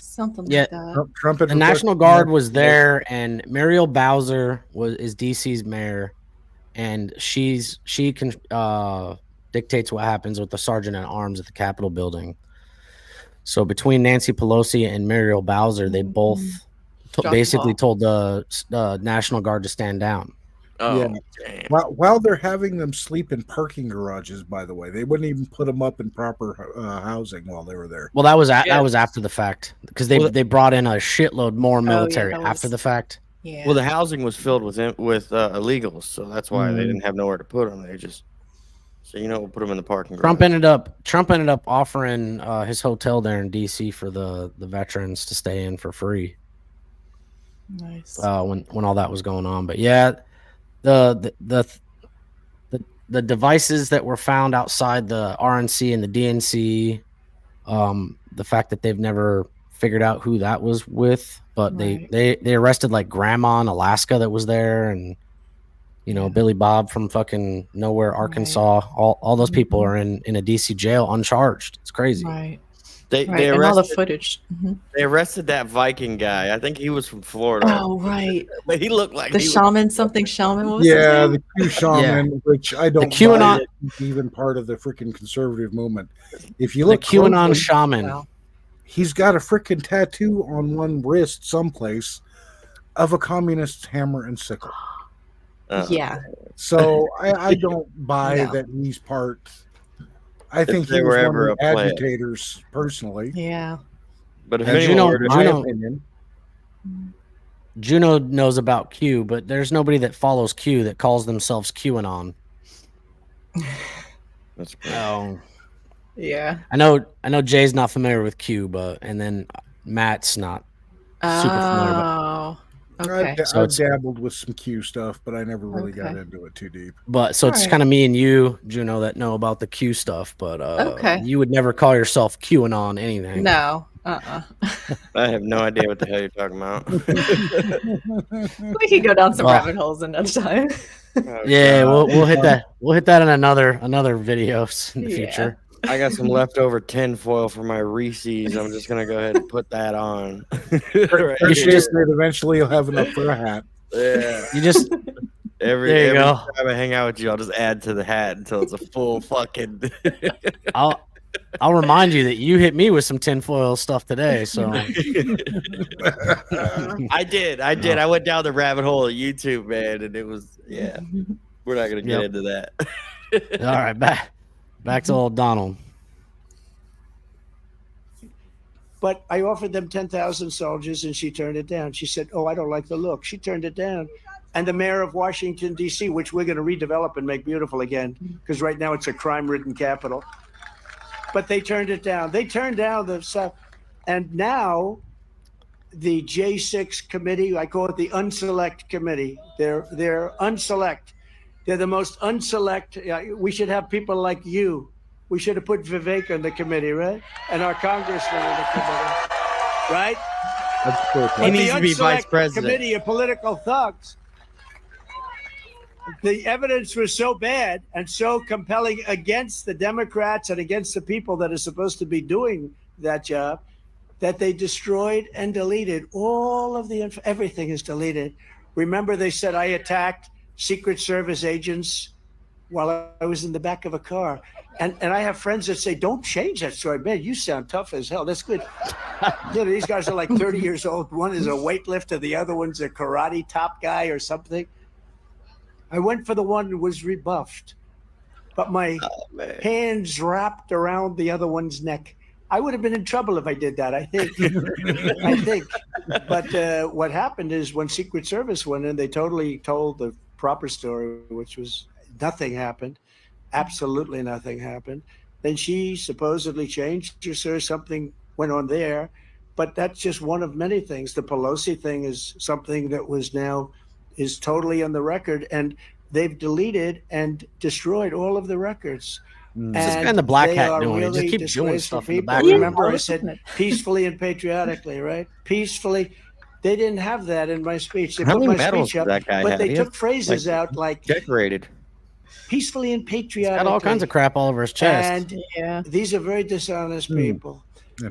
Something like that. Trump the National Guard was there, and Muriel Bowser is DC's mayor, and she dictates what happens with the sergeant at arms at the Capitol building. So between Nancy Pelosi and Muriel Bowser, they both basically told the National Guard to stand down. Oh, yeah. While they're having them sleep in parking garages, by the way, they wouldn't even put them up in proper housing while they were there. Well, that was after the fact, because they brought in a shitload more military after the fact. Yeah. Well, the housing was filled with illegals, so that's why they didn't have nowhere to put them. They just we'll put them in the parking garage. Trump ended up offering his hotel there in DC for the veterans to stay in for free. Nice. When all that was going on, but yeah. The devices that were found outside the RNC and the DNC, the fact that they've never figured out who that was with, but they arrested like grandma in Alaska that was there, and Billy Bob from fucking nowhere, Arkansas. Right. All those people are in a DC jail uncharged. It's crazy. Right. They and all the footage. They arrested that Viking guy. I think he was from Florida. Oh, right. But he looked like the shaman, something shaman. What was the Q shaman, which I don't the QAnon even part of the freaking conservative movement. If you look, the QAnon shaman, he's got a freaking tattoo on one wrist someplace of a communist hammer and sickle. Yeah. So I don't buy that he's part. I think he was one of the agitators personally. Yeah. But if Juno knows about Q, but there's nobody that follows Q that calls themselves QAnon. That's great. Yeah. I know Jay's not familiar with Q, and then Matt's not super familiar. Oh. Okay. I've dabbled with some Q stuff, but I never really got into it too deep. But so it's kind of me and you, Juno, that know about the Q stuff. But you would never call yourself QAnon anything. No. I have no idea what the hell you're talking about. We can go down some rabbit holes another time. We'll hit that. We'll hit that in another videos in the future. I got some leftover tinfoil for my Reese's. I'm just gonna go ahead and put that on. Eventually, you'll have enough for a hat. Yeah, you just every time I hang out with you, I'll just add to the hat until it's a full fucking. I'll remind you that you hit me with some tinfoil stuff today. So I did. I went down the rabbit hole of YouTube, man, and it was We're not gonna get into that. All right, back to old Donald. But I offered them 10,000 soldiers, and she turned it down. She said, "Oh, I don't like the look." She turned it down. And the mayor of Washington, D.C., which we're going to redevelop and make beautiful again, because right now it's a crime-ridden capital. But they turned it down. They turned down the stuff. And now the J6 committee, I call it the unselect committee. They're unselect. They're the most unselect. We should have people like you. We should have put Vivek on the committee, right? And our congressman on the committee, right? That's cool. He needs to be vice president. Committee of political thugs. The evidence was so bad and so compelling against the Democrats and against the people that are supposed to be doing that job that they destroyed and deleted all of everything is deleted. Remember, they said I attacked Secret Service agents while I was in the back of a car. And I have friends that say, don't change that story. Man, you sound tough as hell. That's good. These guys are like 30 years old. One is a weightlifter. The other one's a karate top guy or something. I went for the one who was rebuffed, but my hands wrapped around the other one's neck. I would have been in trouble if I did that, I think. But what happened is when Secret Service went in, they totally told the proper story, which was nothing happened. Absolutely nothing happened. Then she supposedly changed or something went on there. But that's just one of many things. The Pelosi thing is something that is totally on the record, and they've deleted and destroyed all of the records. And the black hat doing really it. Just keep doing stuff in the back. Remember, I said peacefully and patriotically, right? Peacefully. They didn't have that in my speech. They How put many my medals speech up, that guy but have? they took phrases out like decorated. Peacefully and patriotically. He's got all kinds of crap all over his chest. And these are very dishonest people.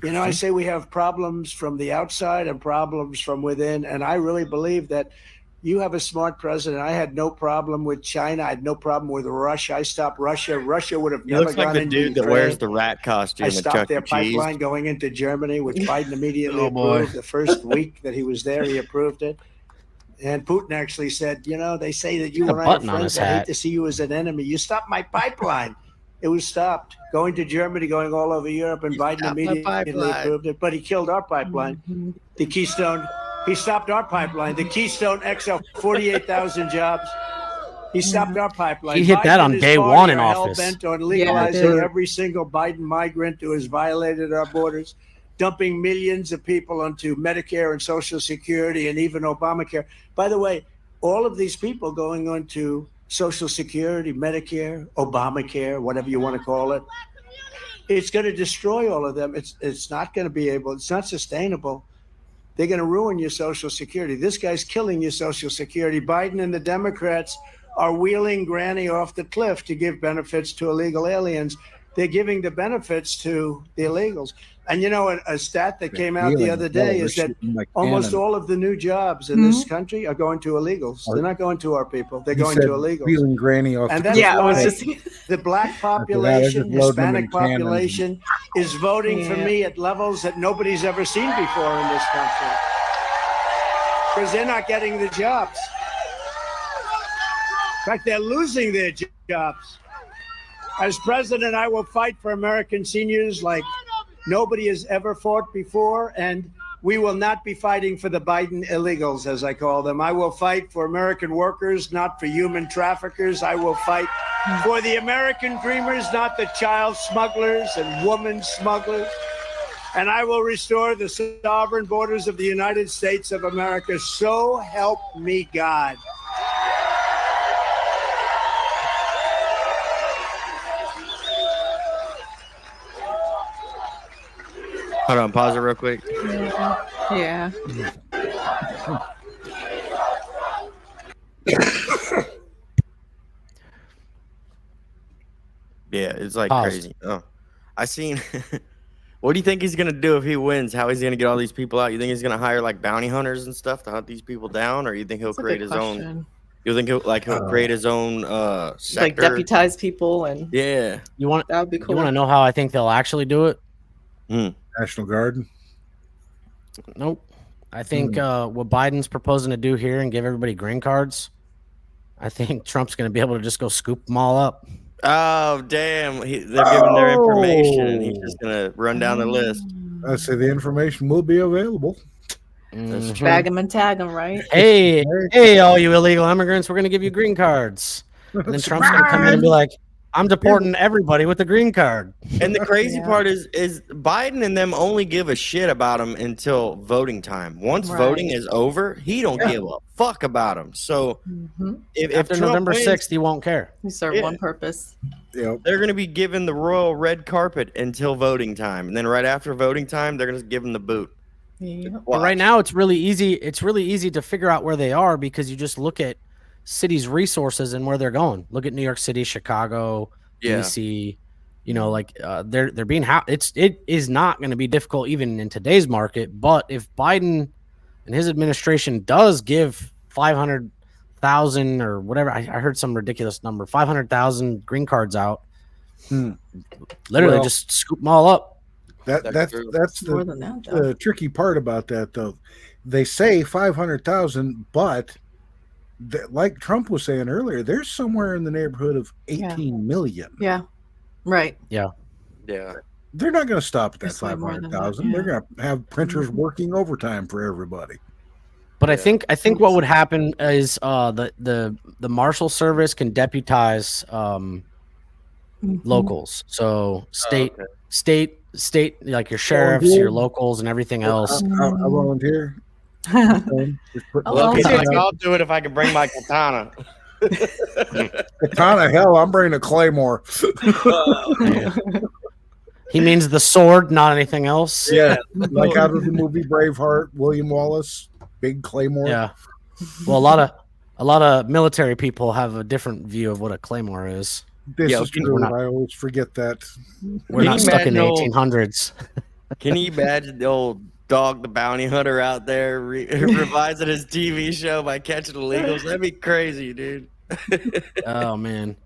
I say we have problems from the outside and problems from within. And I really believe that you have a smart president. I had no problem with China. I had no problem with Russia. I stopped Russia. Russia would have never gone into Ukraine. Looks like the dude that wears the rat costume. I stopped their pipeline going into Germany, which Biden immediately approved. The first week that he was there, he approved it. And Putin actually said, they say that you and I are friends. I hate to see you as an enemy. You stopped my pipeline. It was stopped. Going to Germany, going all over Europe, and Biden immediately approved it. But he killed our pipeline. The Keystone. He stopped our pipeline. The Keystone XL, 48,000 jobs. He stopped our pipeline. He hit that on day one in office. Hell-bent on legalizing every single Biden migrant who has violated our borders, dumping millions of people onto Medicare and Social Security and even Obamacare. By the way, all of these people going on to Social Security, Medicare, Obamacare, whatever you want to call it, it's going to destroy all of them. It's not going to be able. It's not sustainable. They're going to ruin your Social Security. This guy's killing your Social Security. Biden and the Democrats are wheeling Granny off the cliff to give benefits to illegal aliens. They're giving the benefits to the illegals. And you know, a stat that came out the other day is that almost all of the new jobs in this country are going to illegals. They're not going to our people. They're going to illegals. Wheeling Granny off and the that's why the black population, Hispanic population is voting for me at levels that nobody's ever seen before in this country. Because they're not getting the jobs. In fact, they're losing their jobs. As president, I will fight for American seniors like nobody has ever fought before, and we will not be fighting for the Biden illegals, as I call them. I will fight for American workers, not for human traffickers. I will fight for the American dreamers, not the child smugglers and woman smugglers. And I will restore the sovereign borders of the United States of America. So help me God. Hold on, pause it real quick. Yeah. Yeah, it's like crazy. Oh, I seen. What do you think he's gonna do if he wins? How he's gonna get all these people out? You think he's gonna hire like bounty hunters and stuff to hunt these people down, or you think he'll create his own? You think he'll create his own sector? Like deputize people and yeah. You want that would be cool. You want to know how I think they'll actually do it? National Guard. Nope. I think what Biden's proposing to do here and give everybody green cards, I think Trump's going to be able to just go scoop them all up. Oh, damn. They're giving their information, and he's just going to run down the list. I say the information will be available. Bag them and tag them, right? Hey, all you illegal immigrants, we're going to give you green cards. And then Trump's going to come in and be like, I'm deporting everybody with the green card. And the crazy part is Biden and them only give a shit about him until voting time. Once voting is over, he don't give a fuck about him. So if after Trump November wins, 6th, he won't care. We serve one purpose. Yep. They're going to be given the royal red carpet until voting time. And then right after voting time, they're going to give him the boot. Well, right now, it's really easy. It's really easy to figure out where they are because you just look at cities' resources and where they're going. Look at New York City, Chicago, DC. You know, like they're being it is not going to be difficult even in today's market. But if Biden and his administration does give 500,000 or whatever, I heard some ridiculous number, 500,000 green cards out. Literally, just scoop them all up. That's the tricky part about that, though. They say 500,000, but like Trump was saying earlier, there's somewhere in the neighborhood of 18 million. Yeah. Right. Yeah. Yeah. They're not going to stop at that 500,000. They're going to have printers working overtime for everybody. But I think what would happen is the Marshal Service can deputize locals. So state, like your sheriffs, your locals, and everything else. I volunteer. I'll do it if I can bring my katana. Katana, hell, I'm bringing a claymore. He means the sword, not anything else. Yeah, like out of the movie Braveheart, William Wallace, big claymore. Yeah. Well, a lot of military people have a different view of what a claymore is. This is true. I always forget that. We're not stuck in the 1800s. Can you imagine the old Dog the Bounty Hunter out there revising his TV show by catching illegals? That'd be crazy, dude. Oh man,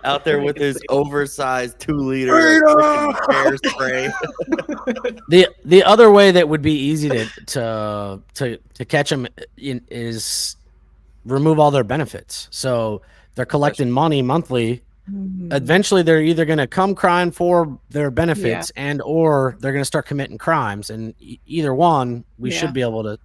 out there with his oversized 2-liter bear spray. The other way that would be easy to catch them is remove all their benefits. So they're collecting money monthly. Eventually, they're either going to come crying for their benefits and or they're going to start committing crimes. And either one, we should be able to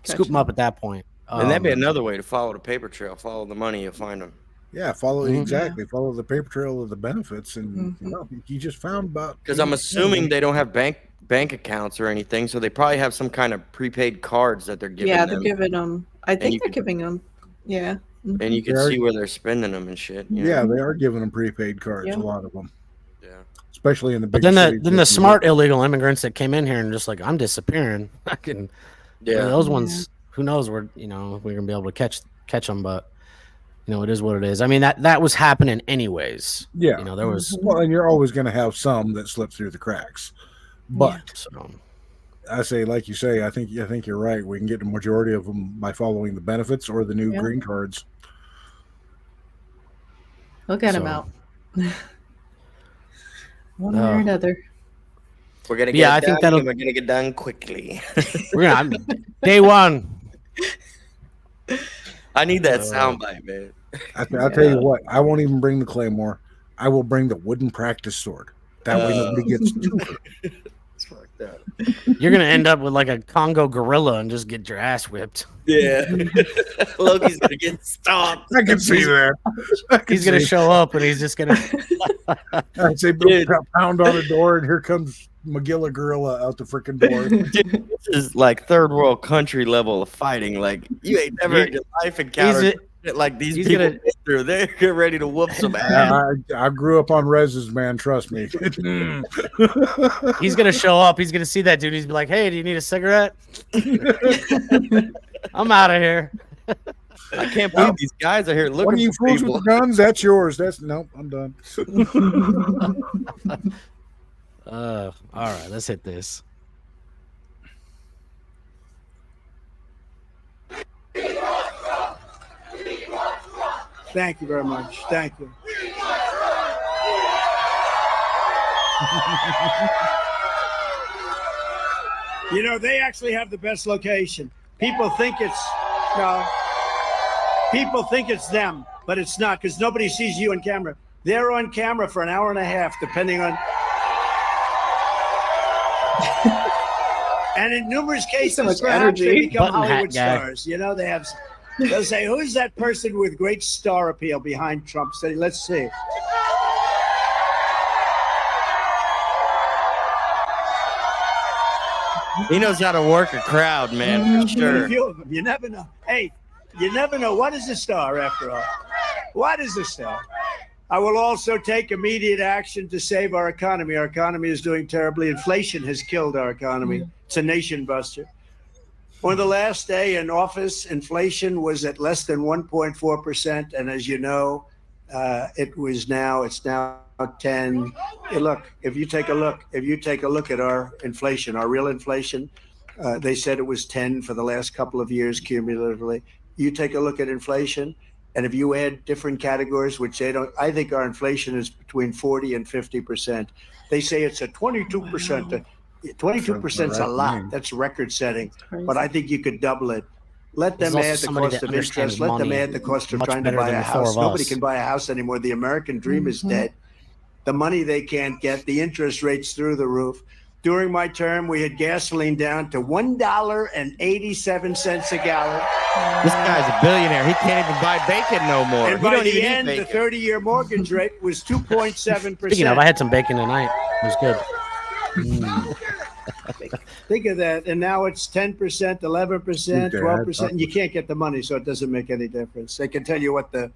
scoop them up at that point. And that'd be another way to follow the paper trail. Follow the money, you'll find them. Yeah, follow the paper trail of the benefits, and you just found about. Because I'm assuming they don't have bank accounts or anything, so they probably have some kind of prepaid cards that they're giving. Yeah, they're giving them. I think they're giving them. Yeah. And you can see where they're spending them and shit. Yeah, they are giving them prepaid cards. A lot of them. Yeah, especially in the big. But then the smart illegal immigrants that came in here and just like, I'm disappearing. I can. Yeah, those ones. Who knows where we're gonna be able to catch them, but it is what it is. I mean, that was happening anyways. Yeah. There was. Well, and you're always going to have some that slip through the cracks. But I say, like you say, I think you're right. We can get the majority of them by following the benefits or the new green cards. We'll get them out. One way or another. We're gonna get it done, and we're gonna get done quickly. Day one. I need that soundbite, man. I'll tell you what. I won't even bring the claymore. I will bring the wooden practice sword. That way nobody gets too hurt. It's fucked up. You're gonna end up with like a Congo gorilla and just get your ass whipped. Yeah. Loki's gonna get stomped. I can see that. He's gonna show up and he's just gonna. I'd say pound on the door and here comes Magilla Gorilla out the freaking door. Dude, this is like third world country level of fighting. Like you ain't never in your life encountered like these people get through. They're ready to whoop some ass. I grew up on reses, man. Trust me. He's gonna show up. He's gonna see that dude. He's be like, "Hey, do you need a cigarette?" I'm out of here. I can't believe these guys are here looking when you for fools people. with guns, that's yours. Nope, I'm done. All right, let's hit this. Thank you very much. Thank you. They actually have the best location. People think it's them, but it's not because nobody sees you on camera. They're on camera for an hour and a half, depending on. And in numerous cases, so much energy. They become Button Hollywood hat stars. They'll say, "Who's that person with great star appeal behind Trump?" Say, let's see. He knows how to work a crowd, man, for sure. A few of them. You never know. Hey, you never know. What is a star, after all? What is a star? I will also take immediate action to save our economy. Our economy is doing terribly. Inflation has killed our economy. It's a nation buster. On the last day in office, inflation was at less than 1.4%. And as you know, it's now 10. Hey, look, if you take a look at our inflation, our real inflation, they said it was 10 for the last couple of years cumulatively. You take a look at inflation, and if you add different categories, which they don't, I think our inflation is between 40 and 50%. They say it's a 22%. Wow. 22% is a lot. That's record setting. But I think you could double it. Let them add the cost of interest. Let them add the cost of trying to buy a house. Nobody can buy a house anymore. The American dream is dead. The money they can't get, the interest rates through the roof. During my term, we had gasoline down to $1.87 a gallon. This guy's a billionaire. He can't even buy bacon no more. And by the end, the 30-year mortgage rate was 2.7%. Speaking of, I had some bacon tonight. It was good. Think of that. And now it's 10%, 11%, 12%. And you can't get the money, so it doesn't make any difference. They can tell you what the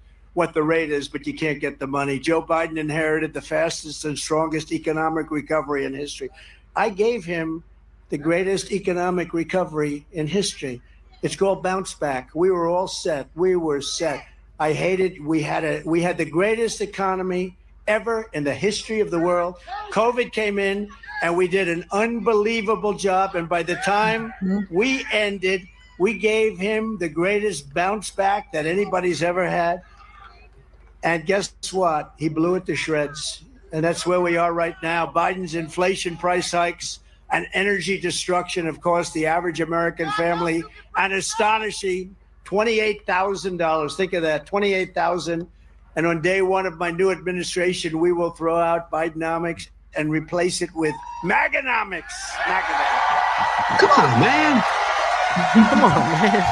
rate is, but you can't get the money. Joe Biden inherited the fastest and strongest economic recovery in history. I gave him the greatest economic recovery in history. It's called bounce back. We were all set. We were set. I hated. We had the greatest economy ever in the history of the world. COVID came in, and we did an unbelievable job. And by the time we ended, we gave him the greatest bounce back that anybody's ever had. And guess what? He blew it to shreds. And that's where we are right now. Biden's inflation, price hikes, and energy destruction have cost the average American family an astonishing $28,000. Think of that, $28,000. And on day one of my new administration, we will throw out Bidenomics and replace it with MAGAnomics. Come on, man. Come on, man.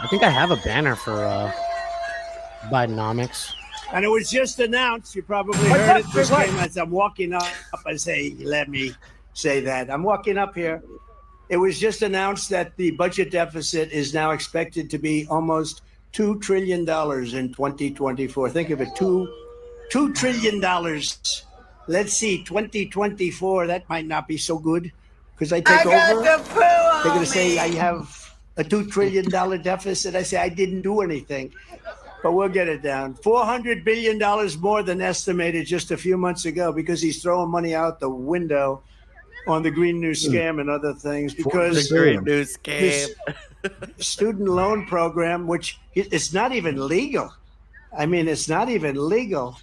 I think I have a banner for Bidenomics. And it was just announced. You probably heard it. This came as I'm walking up. I say, let me say that. I'm walking up here. It was just announced that the budget deficit is now expected to be almost $2 trillion in 2024. Think of it, $2 trillion. Let's see, 2024. That might not be so good because I take over. They're going to say I have a $2 trillion deficit. I say, I didn't do anything. But we'll get it down. $400 billion more than estimated just a few months ago because he's throwing money out the window on the Green New Scam and other things. Because the Green New Scam. Student loan program, which it's not even legal. I mean, it's not even legal.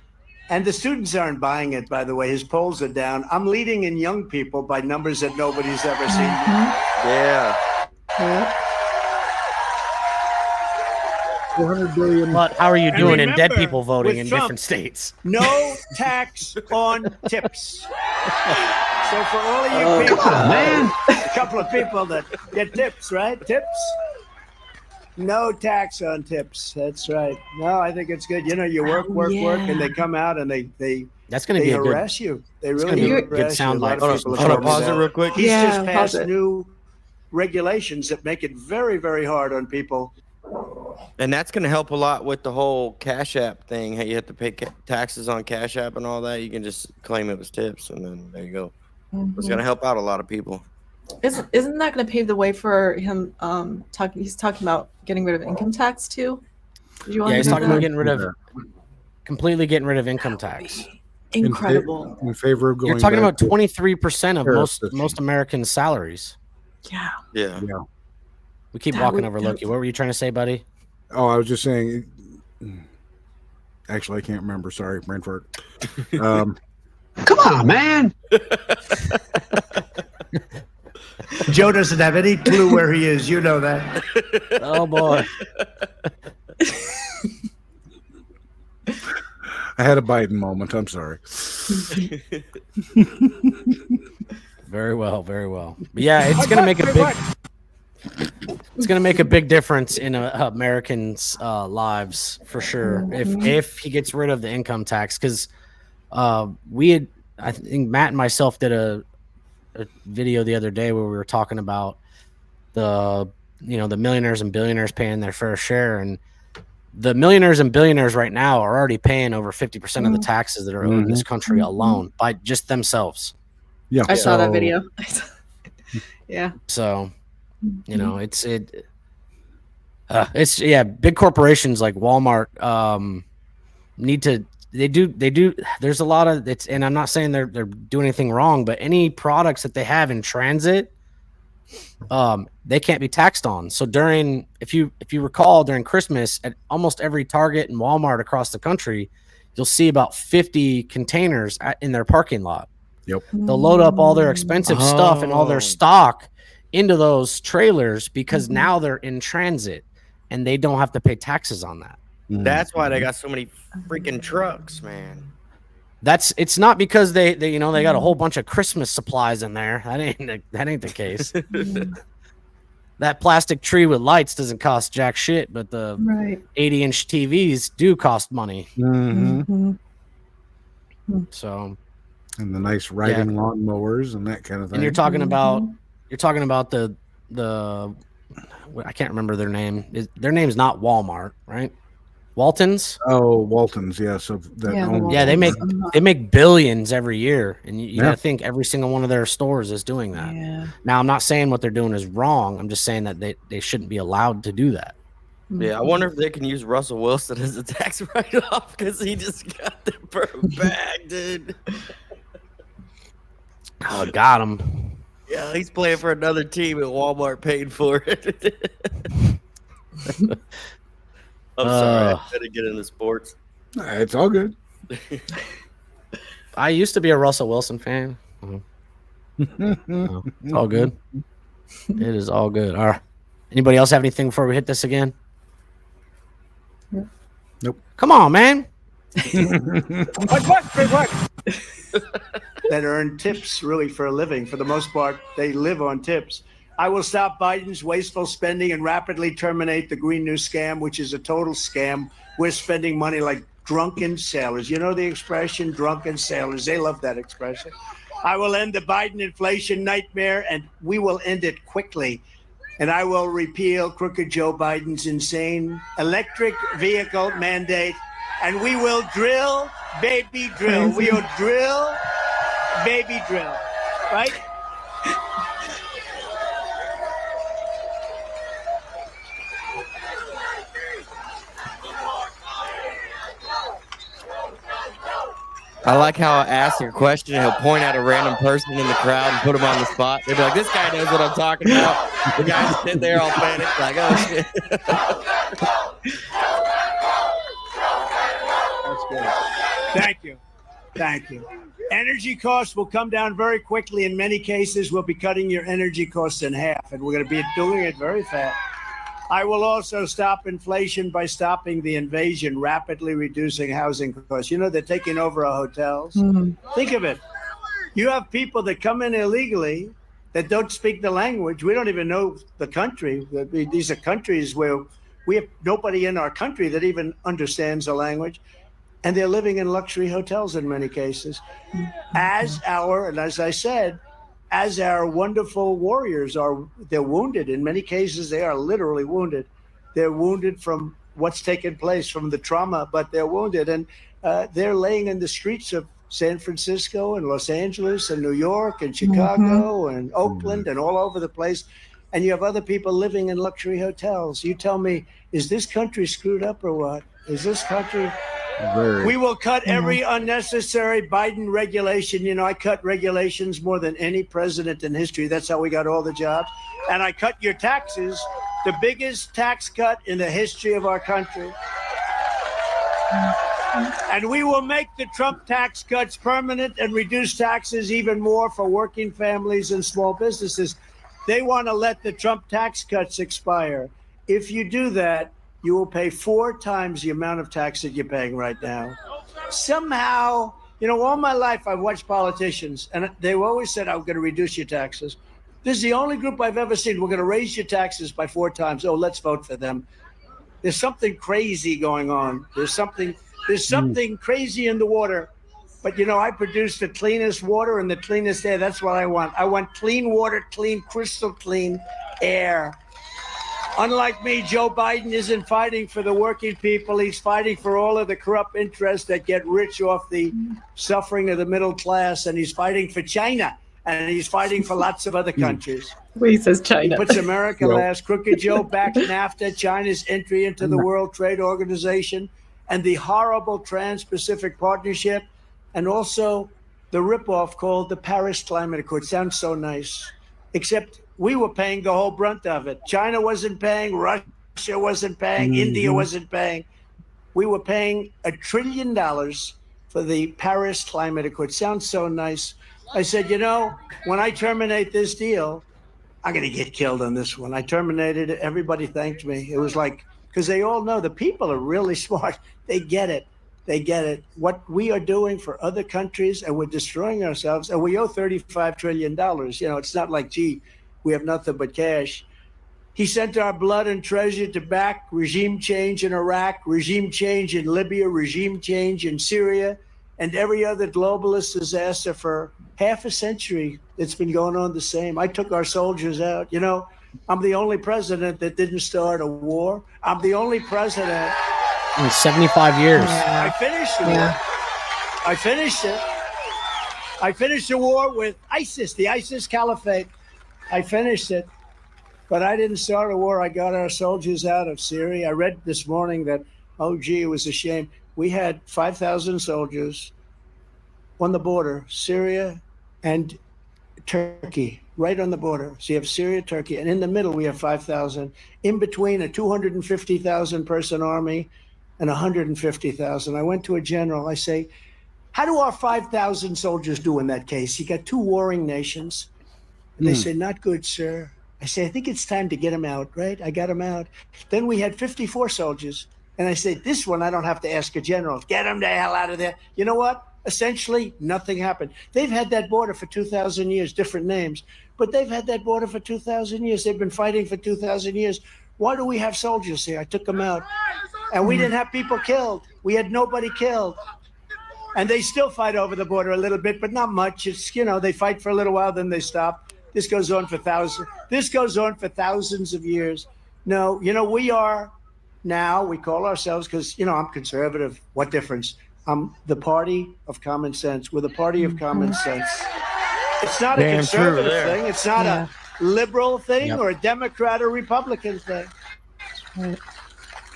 And the students aren't buying it, by the way. His polls are down. I'm leading in young people by numbers that nobody's ever seen. Yeah. 400 billion. But how are you doing in dead remember, people voting with in Trump, different states? No tax on tips. So for all of you people, come on, man. A couple of people that get tips, right? Tips? No tax on tips. That's right. No, I think it's good. You know, you work, and they come out and they That's going to be a good. harass you. They It's really gonna be a harass good you. sound A lot bite. of people have Hold on, told me pause it that. real quick. He's just passed pause it. new regulations that make it very, very hard on people. And that's going to help a lot with the whole Cash App thing. How you have to pay taxes on Cash App and all that. You can just claim it was tips, and then there you go. It's going to help out a lot of people. Isn't that going to pave the way for him? He's talking about getting rid of income tax too. Yeah, he's talking about completely getting rid of income tax. Incredible. In favor of going. You're talking back about 23% of tariff most American salaries. Yeah. Yeah. Yeah. We keep walking over Loki. What were you trying to say, buddy? Oh, I was just saying. Actually, I can't remember. Sorry, brain fart. Come on, man. Joe doesn't have any clue where he is. You know that. Oh boy. I had a Biden moment. I'm sorry. Very well, very well. But yeah, it's going to make a big difference in Americans' lives for sure. If he gets rid of the income tax, because I think Matt and myself did a video the other day where we were talking about the millionaires and billionaires paying their fair share, and the millionaires and billionaires right now are already paying over 50% of the taxes that are owed in this country alone by just themselves. Yeah, I saw that video. Yeah. So, it's big corporations like Walmart need to. They do. There's a lot of it's, and I'm not saying they're doing anything wrong, but any products that they have in transit, they can't be taxed on. So if you recall, during Christmas at almost every Target and Walmart across the country, you'll see about 50 containers in their parking lot. Yep. They'll load up all their expensive stuff and all their stock into those trailers because now they're in transit and they don't have to pay taxes on that. That's why they got so many freaking trucks, man. It's not because they got a whole bunch of Christmas supplies in there. That ain't the case. That plastic tree with lights doesn't cost jack shit, but the 80-inch TVs do cost money. So, and the nice riding lawn mowers and that kind of thing. And you're talking about the I can't remember their name. Their name's not Walmart, right? Waltons. Oh, Waltons, yes. They make billions every year, and you got to think every single one of their stores is doing that. Yeah. Now, I'm not saying what they're doing is wrong. I'm just saying that they shouldn't be allowed to do that. Yeah, I wonder if they can use Russell Wilson as a tax write-off because he just got the bag, dude. Oh, got him. Yeah, he's playing for another team, and Walmart paid for it. I'm sorry, I had to get into sports. It's all good. I used to be a Russell Wilson fan. It's all good. It is all good. All right. Anybody else have anything before we hit this again? Nope. Come on, man. That earn tips really for a living. For the most part, they live on tips. I will stop Biden's wasteful spending and rapidly terminate the Green New Scam, which is a total scam. We're spending money like drunken sailors. You know the expression, drunken sailors? They love that expression. I will end the Biden inflation nightmare, and we will end it quickly. And I will repeal crooked Joe Biden's insane electric vehicle mandate, and we will drill, baby, drill. We will drill, baby, drill, right? I like how I ask a question and he'll point at a random person in the crowd and put him on the spot. They'll be like, this guy knows what I'm talking about. The guy's sitting there all panicked, like, oh, shit. That's good. Thank you. Thank you. Energy costs will come down very quickly. In many cases, we'll be cutting your energy costs in half, and we're going to be doing it very fast. I will also stop inflation by stopping the invasion, rapidly reducing housing costs. You know, they're taking over our hotels. Think of it. You have people that come in illegally that don't speak the language. We don't even know the country. These are countries where we have nobody in our country that even understands the language. And they're living in luxury hotels in many cases. As I said, as our wonderful warriors they're wounded. In many cases, they are literally wounded. They're wounded from what's taken place, from the trauma, but they're wounded. And they're laying in the streets of San Francisco and Los Angeles and New York and Chicago and Oakland and all over the place. And you have other people living in luxury hotels. You tell me, is this country screwed up or what? Is this country... We will cut every unnecessary Biden regulation. You know, I cut regulations more than any president in history. That's how we got all the jobs. And I cut your taxes, the biggest tax cut in the history of our country. And we will make the Trump tax cuts permanent and reduce taxes even more for working families and small businesses. They want to let the Trump tax cuts expire. If you do that, you will pay 4 times the amount of tax that you're paying right now. Somehow, you know, all my life I've watched politicians, and they always said, I'm going to reduce your taxes. This is the only group I've ever seen. We're going to raise your taxes by 4 times. Oh, let's vote for them. There's something crazy going on. There's something crazy in the water. But, you know, I produce the cleanest water and the cleanest air. That's what I want. I want clean water, clean, crystal clean air. Unlike me, Joe Biden isn't fighting for the working people. He's fighting for all of the corrupt interests that get rich off the suffering of the middle class. And he's fighting for China. And he's fighting for lots of other countries. He says China. He puts America last. Crooked Joe backs NAFTA, China's entry into the World Trade Organization, and the horrible Trans-Pacific Partnership, and also the ripoff called the Paris Climate Accord. Sounds so nice. Except we were paying the whole brunt of it. China wasn't paying. Russia wasn't paying. India wasn't paying. We were paying $1 trillion for the Paris Climate Accord. Sounds so nice. I said, you know, when I terminate this deal, I'm going to get killed on this one. I terminated it. Everybody thanked me. It was like, because they all know the people are really smart. They get it. They get it. What we are doing for other countries, and we're destroying ourselves, and we owe $35 trillion. You know, it's not like, gee, we have nothing but cash. He sent our blood and treasure to back regime change in Iraq, regime change in Libya, regime change in Syria, and every other globalist disaster for half a century. It's been going on the same. I took our soldiers out. You know, I'm the only president that didn't start a war. I'm the only president. In 75 years. I finished the war. I finished it. I finished the war with ISIS, the ISIS Caliphate. I finished it. But I didn't start a war. I got our soldiers out of Syria. I read this morning that, oh, gee, it was a shame. We had 5,000 soldiers on the border, Syria and Turkey, right on the border. So you have Syria, Turkey, and in the middle we have 5,000. In between, a 250,000 person army and 150,000. I went to a general. I say, how do our 5,000 soldiers do in that case? You got 2 warring nations. And they say, not good, sir. I say, I think it's time to get them out, right? I got them out. Then we had 54 soldiers. And I said, this one, I don't have to ask a general. Get them the hell out of there. You know what? Essentially, nothing happened. They've had that border for 2,000 years, different names. But they've had that border for 2,000 years. They've been fighting for 2,000 years. Why do we have soldiers here? I took them out. And we didn't have people killed. We had nobody killed. And they still fight over the border a little bit, but not much. It's, you know, they fight for a little while, then they stop. This goes on for thousands. This goes on for thousands of years. No, you know, we are now, we call ourselves, because, you know, I'm conservative. What difference? I'm the party of common sense. We're the party of common sense. It's not a conservative thing. It's not a liberal thing or a Democrat or Republican thing. Right.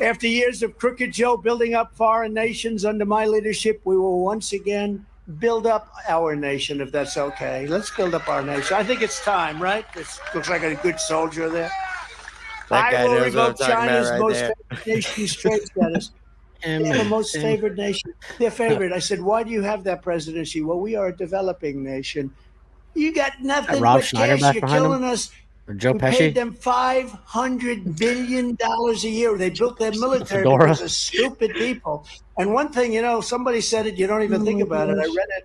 After years of Crooked Joe building up foreign nations under my leadership, we will once again build up our nation, if that's okay. Let's build up our nation. I think it's time, right? This looks like a good soldier there. I will revoke China's most favored nation's trade status. They have a most favored nation. Their favorite. I said, why do you have that presidency? Well, we are a developing nation. You got nothing Rob but Schneider cash. back You're behind killing him? us. Or Joe We Pesci? paid them $500 billion a year. They built their military Fedora? because of stupid people. And one thing, somebody said it, you don't even think about it. I read it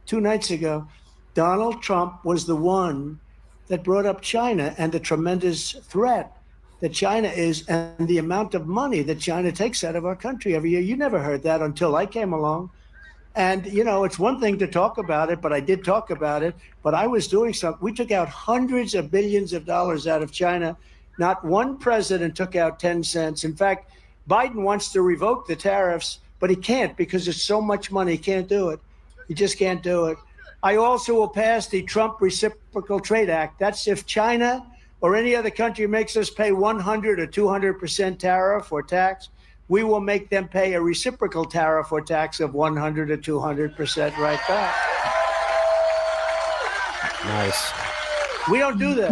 2 nights ago. Donald Trump was the one that brought up China and the tremendous threat that China is and the amount of money that China takes out of our country every year. You never heard that until I came along. And, it's one thing to talk about it, but I did talk about it. But I was doing something. We took out hundreds of billions of dollars out of China. Not one president took out 10 cents. In fact, Biden wants to revoke the tariffs, but he can't because it's so much money. He can't do it. He just can't do it. I also will pass the Trump Reciprocal Trade Act. That's if China or any other country makes us pay 100 or 200% tariff or tax, we will make them pay a reciprocal tariff or tax of 100 or 200% right back. Nice. We don't do that.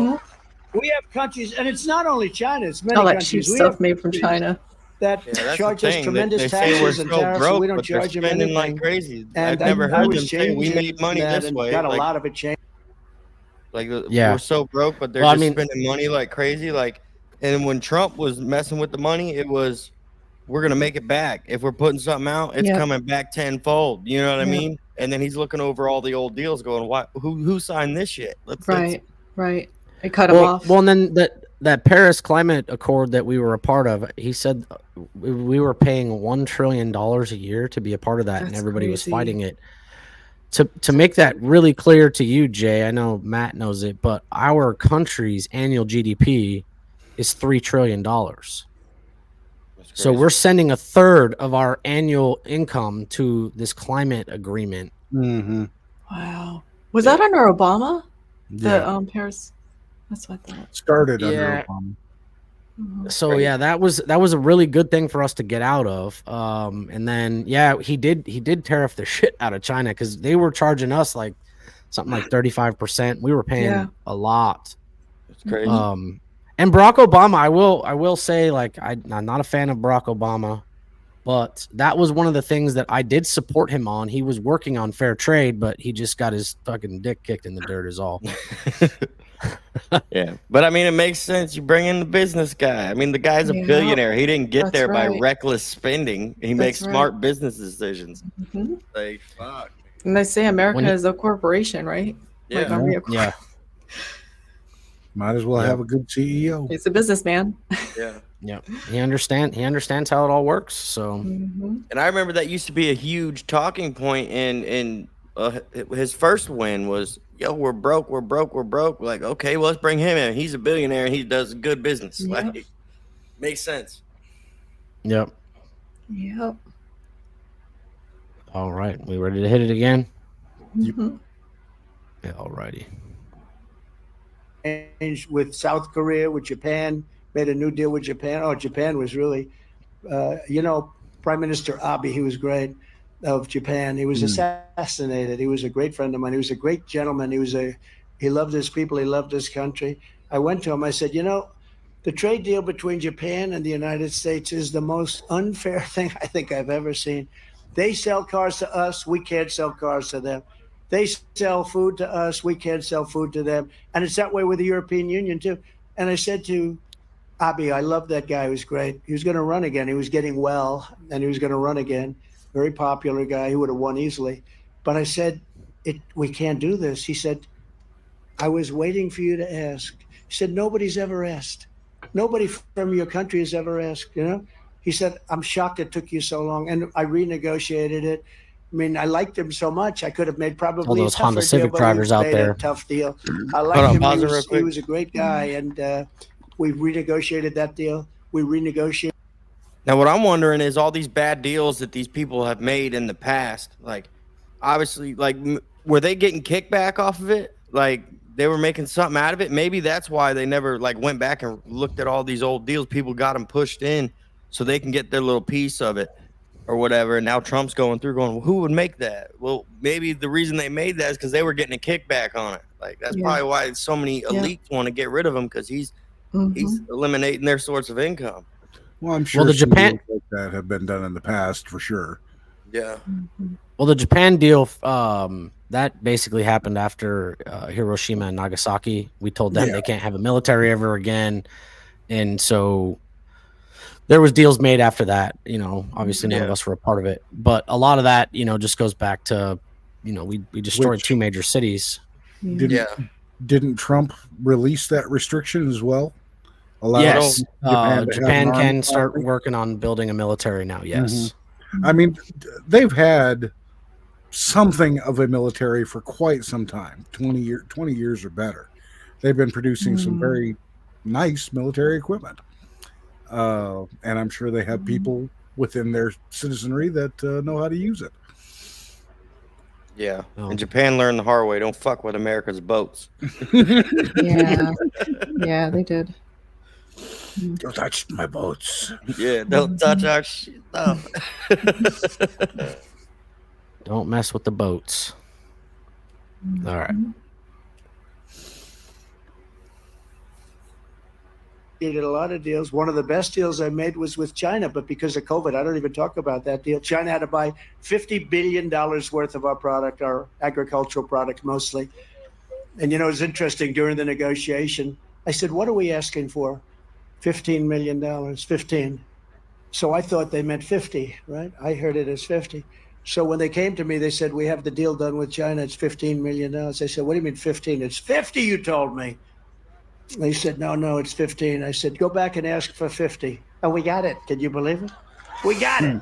We have countries, and it's not only China, it's many All that countries. cheap stuff made from China. That charge us tremendous taxes and tariffs, so we don't charge them anything. Like crazy. And I've never heard them say we changing made money that this and way. got a Like, lot of it changed. we're so broke, but they're spending money like crazy. Like, and when Trump was messing with the money, it was, we're gonna make it back. If we're putting something out, it's coming back tenfold. You know what I mean? And then he's looking over all the old deals, going, "What? Who signed this shit?" Right. It cut him off. Well, and then that Paris Climate Accord that we were a part of, he said we were paying $1 trillion a year to be a part of that, and everybody was fighting it. To make that really clear to you, Jay, I know Matt knows it, but our country's annual GDP is $3 trillion. So we're sending a third of our annual income to this climate agreement. Mm-hmm. Wow. Was that under Obama? The Paris. That's what I thought. Started under Obama. So that was a really good thing for us to get out of. And then he did tariff the shit out of China because they were charging us like something like 35%. We were paying a lot. It's crazy. And Barack Obama, I will say, like, I'm not a fan of Barack Obama, but that was one of the things that I did support him on. He was working on fair trade, but he just got his fucking dick kicked in the dirt is all. Yeah, but I mean, it makes sense. You bring in the business guy. I mean, the guy's a billionaire. He didn't get there by reckless spending. He makes smart business decisions. Mm-hmm. Like, fuck. And they say America is a corporation, right? Yeah. Yeah. Might as well have a good CEO. He's a businessman. Yeah. Yeah. He understands how it all works. So and I remember that used to be a huge talking point in his first win was, yo, we're broke. Like, okay, well, let's bring him in. He's a billionaire and he does good business. Like, makes sense. Yep. All right. We ready to hit it again? Mm-hmm. Yeah, all righty. With South Korea, with Japan, made a new deal with Japan. Oh, Japan was really, Prime Minister Abe, he was great, of Japan. He was assassinated. He was a great friend of mine. He was a great gentleman. He loved his people. He loved his country. I went to him. I said, the trade deal between Japan and the United States is the most unfair thing I think I've ever seen. They sell cars to us. We can't sell cars to them. They sell food to us. We can't sell food to them. And it's that way with the European Union, too. And I said to Abe, I love that guy. He was great. He was going to run again. He was getting well, and he was going to run again. Very popular guy. He would have won easily. But I said, we can't do this. He said, I was waiting for you to ask. He said, nobody's ever asked. Nobody from your country has ever asked, He said, I'm shocked it took you so long. And I renegotiated it. I mean, I liked him so much. I could have made probably all those a tougher Honda Civic deal, drivers out there. A tough deal. I liked him. He was a great guy, and we renegotiated that deal. We renegotiated. Now, what I'm wondering is all these bad deals that these people have made in the past, like, obviously, like, were they getting kickback off of it? Like, they were making something out of it? Maybe that's why they never, like, went back and looked at all these old deals. People got them pushed in so they can get their little piece of it. or whatever. And now Trump's going through going, well, who would make that? Well, maybe the reason they made that is because they were getting a kickback on it. Like, that's probably why so many elites want to get rid of him, because he's eliminating their source of income. Well, I'm sure the Japan like that have been done in the past for sure. Yeah. Well, the Japan deal, that basically happened after Hiroshima and Nagasaki. We told them they can't have a military ever again. And so there was deals made after that. Obviously none of us were a part of it. But a lot of that, just goes back to, we destroyed two major cities. Didn't Trump release that restriction as well? Yes. Japan can start working on building a military now. Yes. I mean, they've had something of a military for quite some time, 20 years or better. They've been producing some very nice military equipment. And I'm sure they have people within their citizenry that know how to use it. Yeah. And Japan learned the hard way. Don't fuck with America's boats. Yeah, they did. Don't touch my boats. Yeah, don't touch our stuff. Don't mess with the boats. All right. Did a lot of deals. One of the best deals I made was with China, but because of COVID, I don't even talk about that deal. China had to buy $50 billion worth of our product, our agricultural product mostly. And, it's interesting, during the negotiation, I said, what are we asking for? $15 million, 15. So I thought they meant 50, right? I heard it as 50. So when they came to me, they said, we have the deal done with China. It's $15 million. I said, what do you mean 15? It's 50, you told me. They said, no, it's 15. I said, go back and ask for 50. And we got it. Can you believe it? We got it.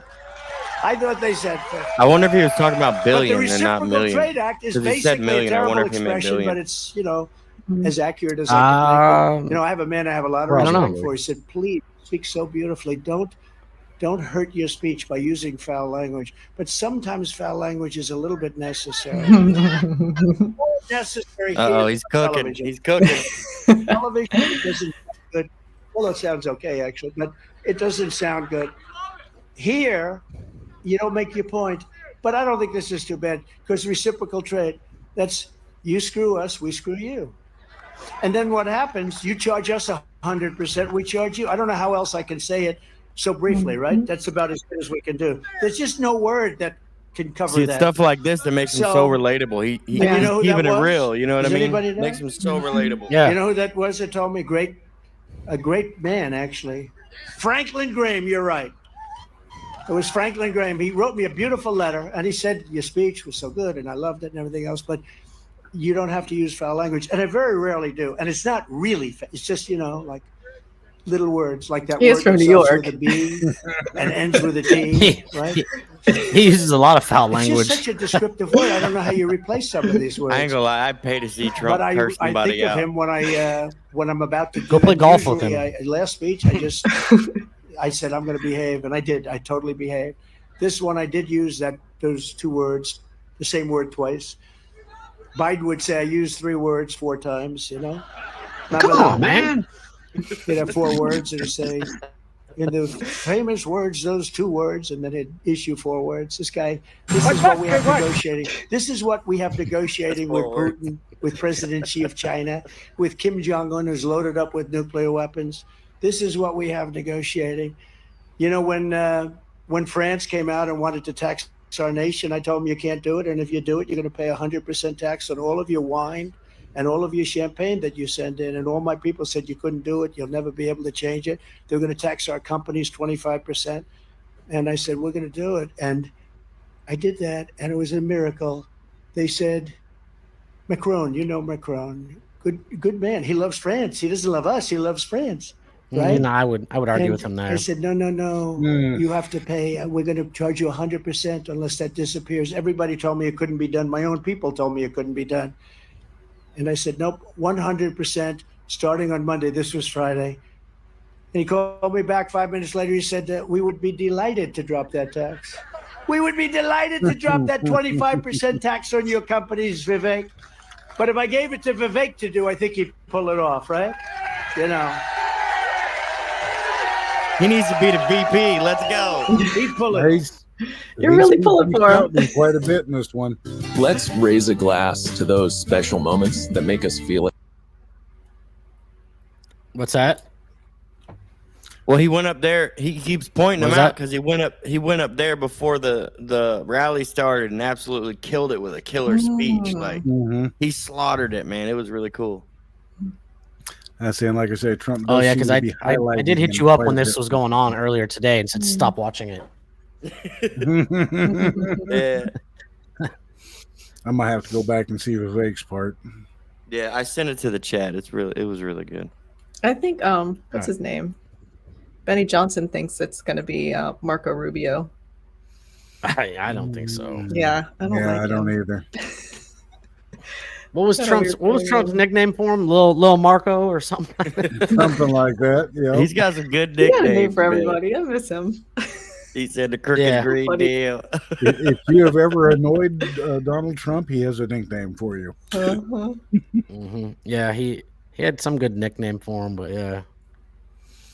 I thought they said 50. I wonder if he was talking about billion and not million. The Reciprocal Trade Act is basically a terrible expression, but it's, as accurate as I can make it. I have a man I have a lot of respect for. He said, please speak so beautifully. Don't hurt your speech by using foul language. But sometimes foul language is a little bit necessary. Necessary. He's cooking. Television. He's cooking. Television doesn't sound good. Well, it sounds okay, actually, but it doesn't sound good. Here, you don't make your point. But I don't think this is too bad, because reciprocal trade, that's you screw us, we screw you. And then what happens? You charge us 100%, we charge you. I don't know how else I can say it so briefly, right? That's about as good as we can do. There's just no word that can cover that. Stuff like this that makes him so relatable. He's keeping it real. You know what I mean? Makes him so relatable. Yeah. You know who that was that told me? A great man, actually. Franklin Graham, you're right. It was Franklin Graham. He wrote me a beautiful letter, and he said, your speech was so good, and I loved it and everything else, but you don't have to use foul language. And I very rarely do. And it's not really, it's just, like little words like that. He is from New York. With a B and ends with a T, right? He uses a lot of foul language. It's just such a descriptive word. I don't know how you replace some of these words. I ain't gonna lie. I pay to see Trump curse somebody out. I think of him when I'm about to go play golf with him. Last speech, I said, I'm going to behave. And I did. I totally behaved. This one, I did use those two words, the same word twice. Biden would say I used 3 words 4 times, Come on, man. He'd have 4 words and he'd say, in the famous words, those 2 words, and then he'd issue 4 words. This is what we have negotiating. This is what we have negotiating with Putin, with President Xi of China, with Kim Jong-un, who's loaded up with nuclear weapons. This is what we have negotiating. When France came out and wanted to tax our nation, I told them you can't do it. And if you do it, you're going to pay 100% tax on all of your wine and all of your champagne that you send in. And all my people said you couldn't do it. You'll never be able to change it. They're going to tax our companies 25%. And I said, we're going to do it. And I did that. And it was a miracle. They said, Macron, Macron, good man. He loves France. He doesn't love us. He loves France. Right? I would argue with him there. I said, no. You have to pay. We're going to charge you 100% unless that disappears. Everybody told me it couldn't be done. My own people told me it couldn't be done. And I said, nope, 100% starting on Monday. This was Friday. And he called me back 5 minutes later. He said that we would be delighted to drop that tax. We would be delighted to drop that 25% tax on your companies, Vivek. But if I gave it to Vivek to do, I think he'd pull it off, right? He needs to be the VP. Let's go. He'd pull it. You're really pulling for him. Quite a bit in this one. Let's raise a glass to those special moments that make us feel it. What's that? Well, he went up there. He keeps pointing them out because he went up there before the rally started and absolutely killed it with a killer speech. Like he slaughtered it, man. It was really cool. That's saying, like I said, Trump. Oh yeah, because I did hit you up when this was going on earlier today and said stop watching it. Yeah. I might have to go back and see the Vegas part. Yeah, I sent it to the chat. It was really good. I think what's his name? Benny Johnson thinks it's going to be Marco Rubio. I don't think so. Yeah, I don't either. What was Trump's nickname for him? Lil Marco or something? Something like that. Yeah. He's got some good nicknames. Yeah, name for everybody. I miss him. He said the crooked green deal. If you have ever annoyed Donald Trump, he has a nickname for you. Yeah, he had some good nickname for him, but yeah.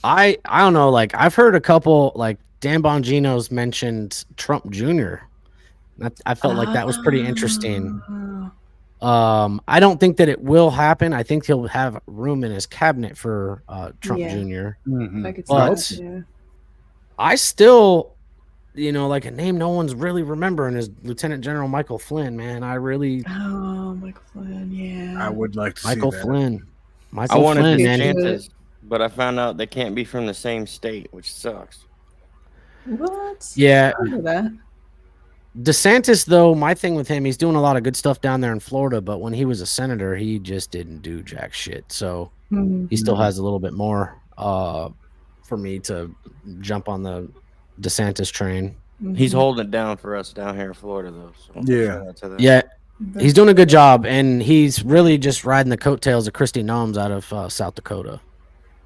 I don't know, like I've heard a couple, like Dan Bongino's mentioned Trump Jr. I felt like that was pretty interesting. I don't think that it will happen. I think he'll have room in his cabinet for Trump Jr. But I still, like a name no one's really remembering is Lieutenant General Michael Flynn, man. Michael Flynn, yeah. I would like to see Michael that. Flynn. I wanted to chances, but I found out they can't be from the same state, which sucks. What? Yeah. I know that. DeSantis, though, my thing with him, he's doing a lot of good stuff down there in Florida, but when he was a senator, he just didn't do jack shit. So he still has a little bit more for me to jump on the DeSantis train. He's holding it down for us down here in Florida, though. So yeah. He's doing a good job, and he's really just riding the coattails of Kristi Noem out of South Dakota.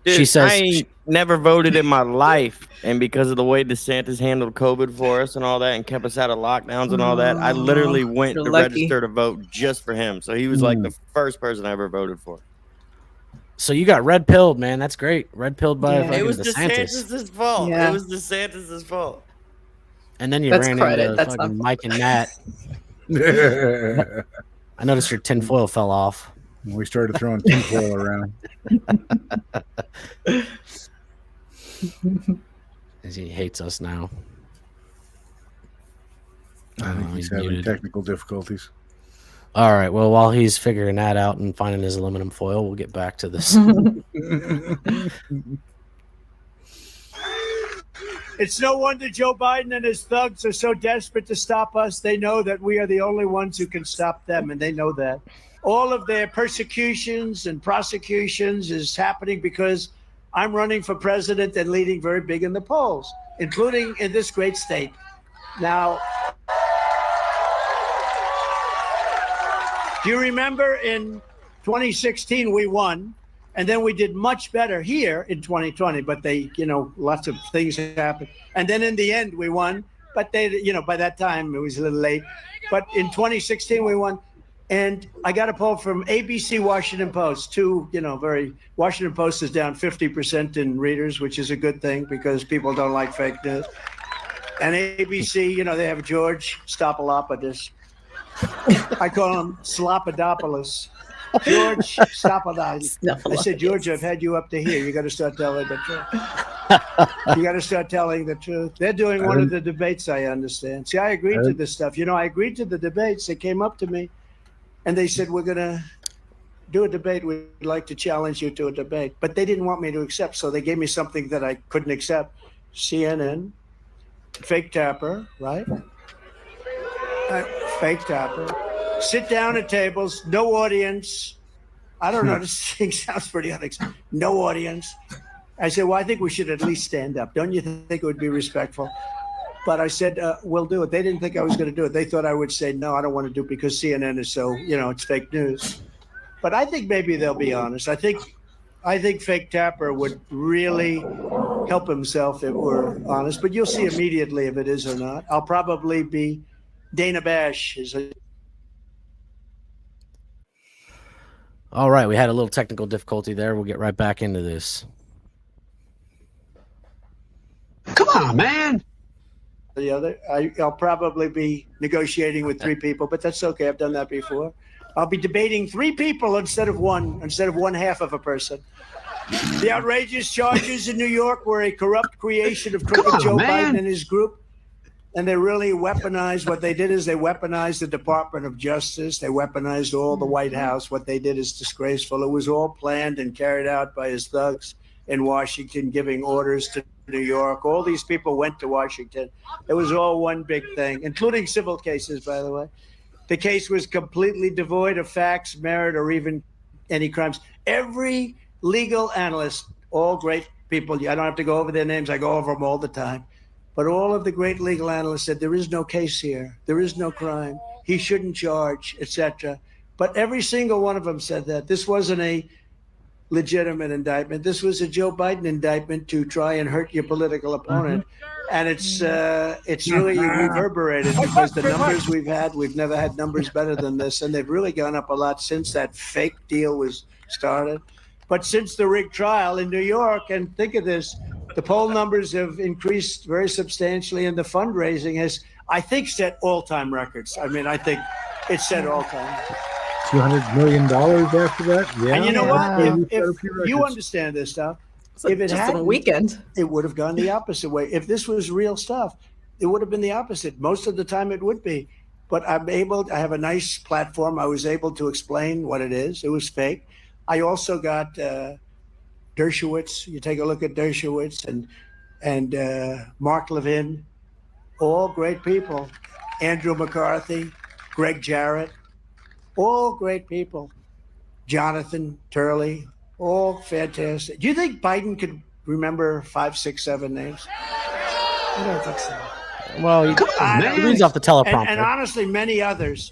Dude, she says I ain't never voted in my life, and because of the way DeSantis handled COVID for us and all that and kept us out of lockdowns and all that, I literally went to register to vote just for him. So he was like the first person I ever voted for. So you got red pilled, man. That's great. Red pilled by it was DeSantis' fault. Yeah. It was DeSantis' fault. And then you ran into fucking Mike and Matt. I noticed your tinfoil fell off. We started throwing tinfoil around. He hates us now. I think he's having technical difficulties. All right. Well, while he's figuring that out and finding his aluminum foil, we'll get back to this. It's no wonder Joe Biden and his thugs are so desperate to stop us. They know that we are the only ones who can stop them, and they know that. All of their persecutions and prosecutions is happening because I'm running for president and leading very big in the polls, including in this great state. Now, do you remember in 2016 we won? And then we did much better here in 2020, but lots of things happened. And then in the end, we won. But by that time, it was a little late. But in 2016, we won. And I got a poll from ABC Washington Post. Washington Post is down 50% in readers, which is a good thing because people don't like fake news. And ABC, they have George Stopalopoulos. I call him Slopadopoulos. George, stop it. I said, George, I've had you up to here. You got to start telling the truth. You got to start telling the truth. They're doing one of the debates, I understand. See, I agreed to this stuff. I agreed to the debates. They came up to me, and they said, we're going to do a debate. We'd like to challenge you to a debate. But they didn't want me to accept, so they gave me something that I couldn't accept. CNN, fake tapper, right? Fake tapper. Sit down at tables, no audience. I don't know, this thing sounds pretty unacceptable. No audience. I said, well, I think we should at least stand up. Don't you think it would be respectful? But I said, we'll do it. They didn't think I was going to do it. They thought I would say, no, I don't want to do it because CNN is so, it's fake news. But I think maybe they'll be honest. I think fake tapper would really help himself if we're honest. But you'll see immediately if it is or not. I'll probably be Dana Bash. All right, we had a little technical difficulty there. We'll get right back into this. Come on, man. the other. I'll probably be negotiating with 3 people, but that's okay. I've done that before. I'll be debating 3 people instead of one half of a person. The outrageous charges in New York were a corrupt creation of crooked Joe Biden and his group. And they really weaponized. What they did is they weaponized the Department of Justice. They weaponized all the White House. What they did is disgraceful. It was all planned and carried out by his thugs in Washington, giving orders to New York. All these people went to Washington. It was all one big thing, including civil cases, by the way. The case was completely devoid of facts, merit, or even any crimes. Every legal analyst, all great people, I don't have to go over their names. I go over them all the time. But all of the great legal analysts said there is no case here. There is no crime. He shouldn't charge, etc. But every single one of them said that. This wasn't a legitimate indictment. This was a Joe Biden indictment to try and hurt your political opponent. And it's really reverberated because the numbers we've never had numbers better than this. And they've really gone up a lot since that fake deal was started. But since the rigged trial in New York, and think of this, the poll numbers have increased very substantially, and the fundraising has, I think, set all-time records. I mean, I think it's set all-time. $200 million after that. Yeah. And you know what? If you understand this stuff, if it had a weekend, it would have gone the opposite way. If this was real stuff, it would have been the opposite. Most of the time, it would be. But I have a nice platform. I was able to explain what it is. It was fake. I also got Dershowitz. You take a look at Dershowitz and Mark Levin, all great people. Andrew McCarthy, Greg Jarrett, all great people. Jonathan Turley, all fantastic. Do you think Biden could remember 5, 6, 7 names? I don't think so. Well, he reads off the teleprompter. And honestly, many others.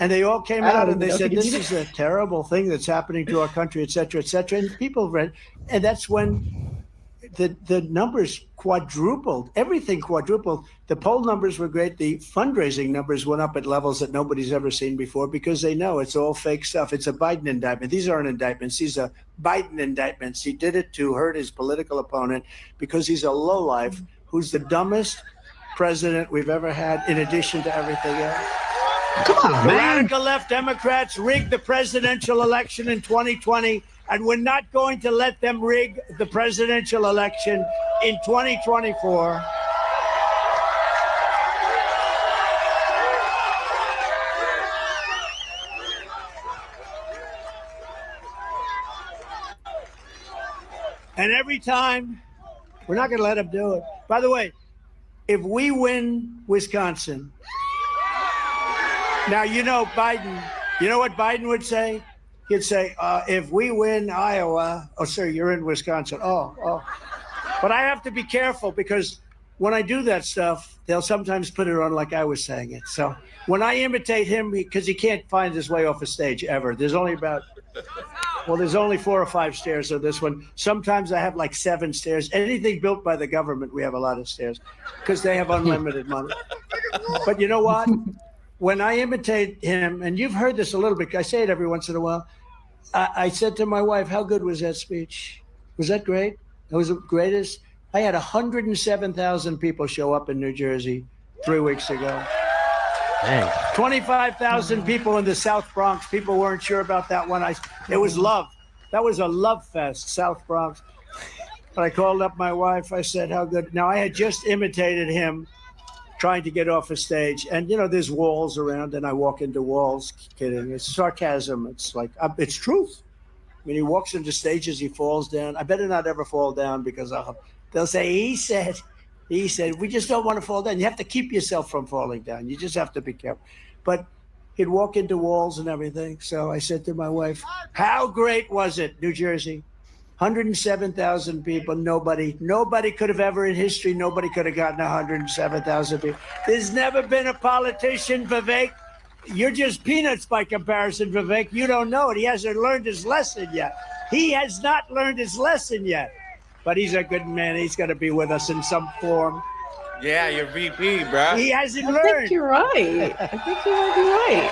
And they all came out and they said, this is a terrible thing that's happening to our country, et cetera, et cetera. And people read, and that's when the numbers quadrupled, everything quadrupled. The poll numbers were great. The fundraising numbers went up at levels that nobody's ever seen before because they know it's all fake stuff. It's a Biden indictment. These aren't indictments. These are Biden indictments. He did it to hurt his political opponent because he's a lowlife who's the dumbest president we've ever had in addition to everything else. Come on, man. The radical left Democrats rigged the presidential election in 2020, and we're not going to let them rig the presidential election in 2024. And every time, we're not going to let them do it. By the way, if we win Wisconsin, now, you know, Biden, you know what Biden would say? He'd say, if we win Iowa, oh, sir, you're in Wisconsin. Oh. But I have to be careful because when I do that stuff, they'll sometimes put it on like I was saying it. So when I imitate him, because he can't find his way off a stage ever. There's only 4 or 5 stairs on this one. Sometimes I have like 7 stairs. Anything built by the government, we have a lot of stairs because they have unlimited money. But you know what? When I imitate him, and you've heard this a little bit, I say it every once in a while. I said to my wife, how good was that speech? Was that great? It was the greatest. I had 107,000 people show up in New Jersey 3 weeks ago. Dang. 25,000 people in the South Bronx. People weren't sure about that one. It was love. That was a love fest, South Bronx. But I called up my wife. I said, how good. Now, I had just imitated him trying to get off a stage. And, you know, there's walls around, and I walk into walls. Kidding. It's sarcasm. It's like, it's truth. When he walks into stages, he falls down. I better not ever fall down because they'll say, he said, we just don't want to fall down. You have to keep yourself from falling down. You just have to be careful. But he'd walk into walls and everything. So I said to my wife, how great was it, New Jersey? 107,000 people. Nobody could have ever in history, nobody could have gotten 107,000 people. There's never been a politician, Vivek. You're just peanuts by comparison, Vivek. You don't know it. He hasn't learned his lesson yet. He has not learned his lesson yet. But he's a good man. He's going to be with us in some form. Yeah, you're VP, bro. He hasn't learned. I think you're right. I think you might be right.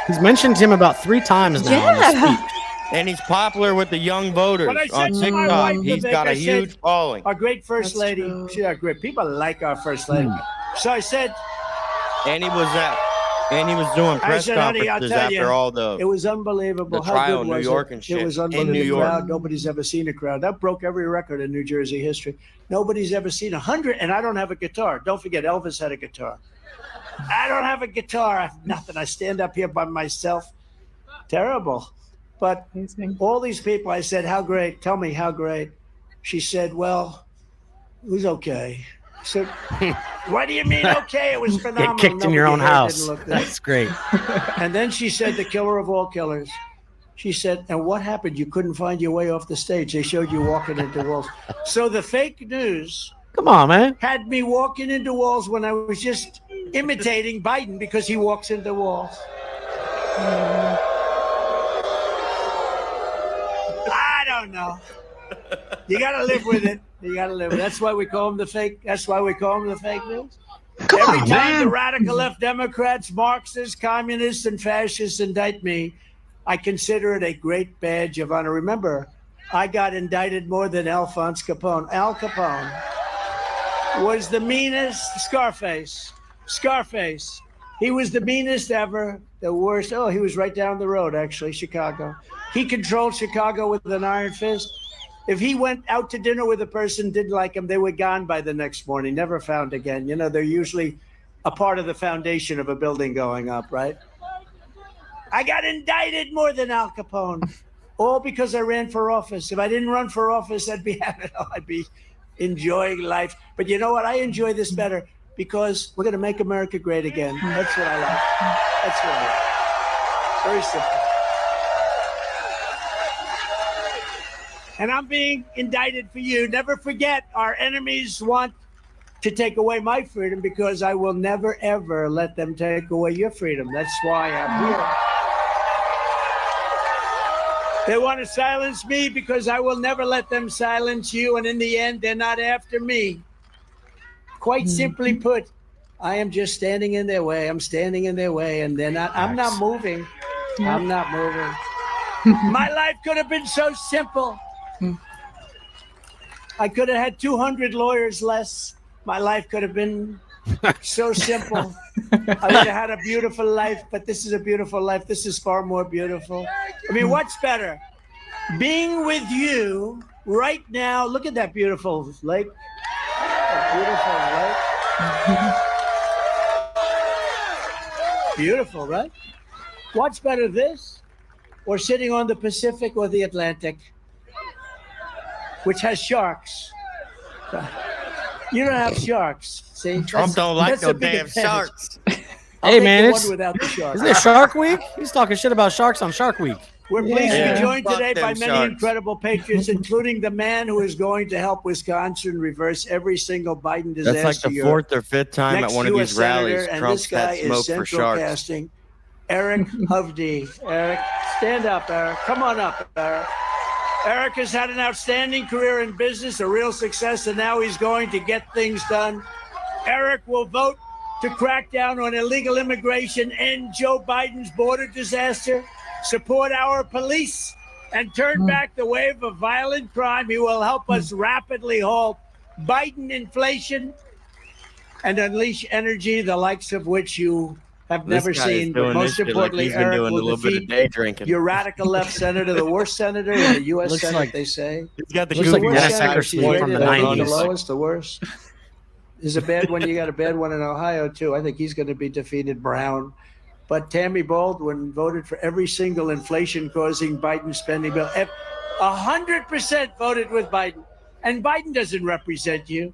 He's mentioned him about 3 times now in his speech. And he's popular with the young voters When I on said to my wife, TikTok. He's Vivek, got a I said, huge following. Our great first That's lady. true. She's our great. People like our first lady. So I said, And he was doing press said, honey, I'll conferences tell after you, all the it was unbelievable. the How trial good in New was York it? and shit. It was In unbelievable. New York. Crowd. Nobody's ever seen a crowd. That broke every record in New Jersey history. Nobody's ever seen 100. And I don't have a guitar. Don't forget, Elvis had a guitar. I don't have a guitar. I have nothing. I stand up here by myself. Terrible. But all these people, I said, how great? Tell me how great. She said, well, it was okay. I said, what do you mean okay? It was phenomenal. Get kicked in your own house. That's great. And then she said, the killer of all killers. She said, and what happened? You couldn't find your way off the stage. They showed you walking into walls. So the fake news Come on, man. had me walking into walls when I was just imitating Biden because he walks into walls. I don't know. You got to live with it. You got to live with it. That's why we call them the fake. That's why we call them the fake news. Every time the radical left Democrats, Marxists, communists, and fascists indict me, I consider it a great badge of honor. Remember, I got indicted more than Alphonse Capone. Al Capone was the meanest. Scarface. He was the meanest ever, the worst. Oh, he was right down the road, actually, Chicago. He controlled Chicago with an iron fist. If he went out to dinner with a person, didn't like him, they were gone by the next morning, never found again. You know, they're usually a part of the foundation of a building going up, right? I got indicted more than Al Capone, all because I ran for office. If I didn't run for office, I'd be enjoying life. But you know what? I enjoy this better because we're going to make America great again. That's what I like. That's what I like. Very simple. And I'm being indicted for you. Never forget, our enemies want to take away my freedom because I will never, ever let them take away your freedom. That's why I'm here. They want to silence me because I will never let them silence you. And in the end, they're not after me. Quite simply put, I am just standing in their way. I'm standing in their way, and they're not. I'm not moving. I'm not moving. My life could have been so simple. I could have had 200 lawyers less. My life could have been so simple. I would have had a beautiful life, but this is a beautiful life. This is far more beautiful. I mean, what's better? Being with you right now. Look at that beautiful lake. Beautiful, right? What's better, this or sitting on the Pacific or the Atlantic, which has sharks? You don't have sharks. See, Trump don't like no a big damn advantage. sharks. I'll Hey, take man, the it's- one without the sharks. Isn't it Shark Week? He's talking shit about sharks on Shark Week. We're pleased to Yeah. be joined Fuck today by them many sharks. incredible patriots, including the man who is going to help Wisconsin reverse every single Biden disaster. That's like the Europe. fourth or fifth time Next at one of U.S. these rallies, Senator, and Trump's this guy had smoke is for central sharks. casting. Eric Hovde. Eric, stand up, Eric. Come on up, Eric. Eric has had an outstanding career in business, a real success, and now he's going to get things done. Eric will vote to crack down on illegal immigration, end Joe Biden's border disaster, support our police, and turn back the wave of violent crime. He will help us rapidly halt Biden inflation and unleash energy, the likes of which you have never This guy is seen. But doing most this shit like importantly, he's been Eric doing a will little bit of defeat day drinking. your radical left senator, the worst senator in the U.S. Looks Senate, like- they say. He's got the Looks like goofy Dennis haircut. Eckersley She's from the rated, I think, 90s. the lowest, the worst. There's a bad one. You got a bad one in Ohio, too. I think he's going to be defeated. Brown. But Tammy Baldwin voted for every single inflation-causing Biden spending bill. 100% voted with Biden. And Biden doesn't represent you.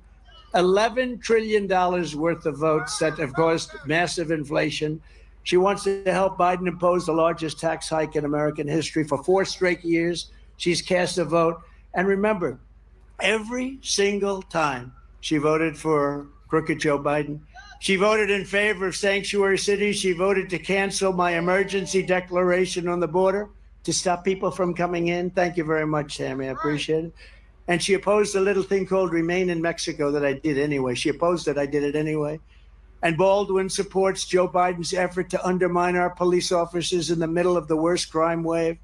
$11 trillion worth of votes that have caused massive inflation. She wants to help Biden impose the largest tax hike in American history for 4 straight years. She's cast a vote. And remember, every single time she voted for crooked Joe Biden, she voted in favor of sanctuary cities. She voted to cancel my emergency declaration on the border to stop people from coming in. Thank you very much, Tammy. I appreciate it. And she opposed a little thing called Remain in Mexico that I did anyway. She opposed it. I did it anyway. And Baldwin supports Joe Biden's effort to undermine our police officers in the middle of the worst crime wave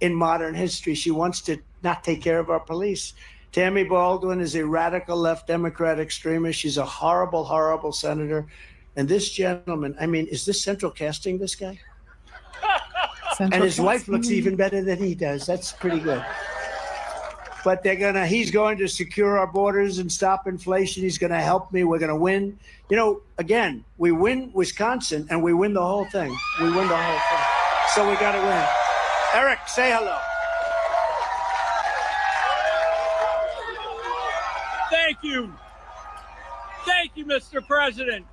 in modern history. She wants to not take care of our police. Tammy Baldwin is a radical left Democrat extremist. She's a horrible, horrible senator. And this gentleman, I mean, is this central casting, this guy? And his wife looks even better than he does. That's pretty good. But he's going to secure our borders and stop inflation. He's going to help me. We're going to win. You know, again, we win Wisconsin and we win the whole thing. We win the whole thing. So we got to win. Eric, say hello. Thank you. Thank you, Mr. President.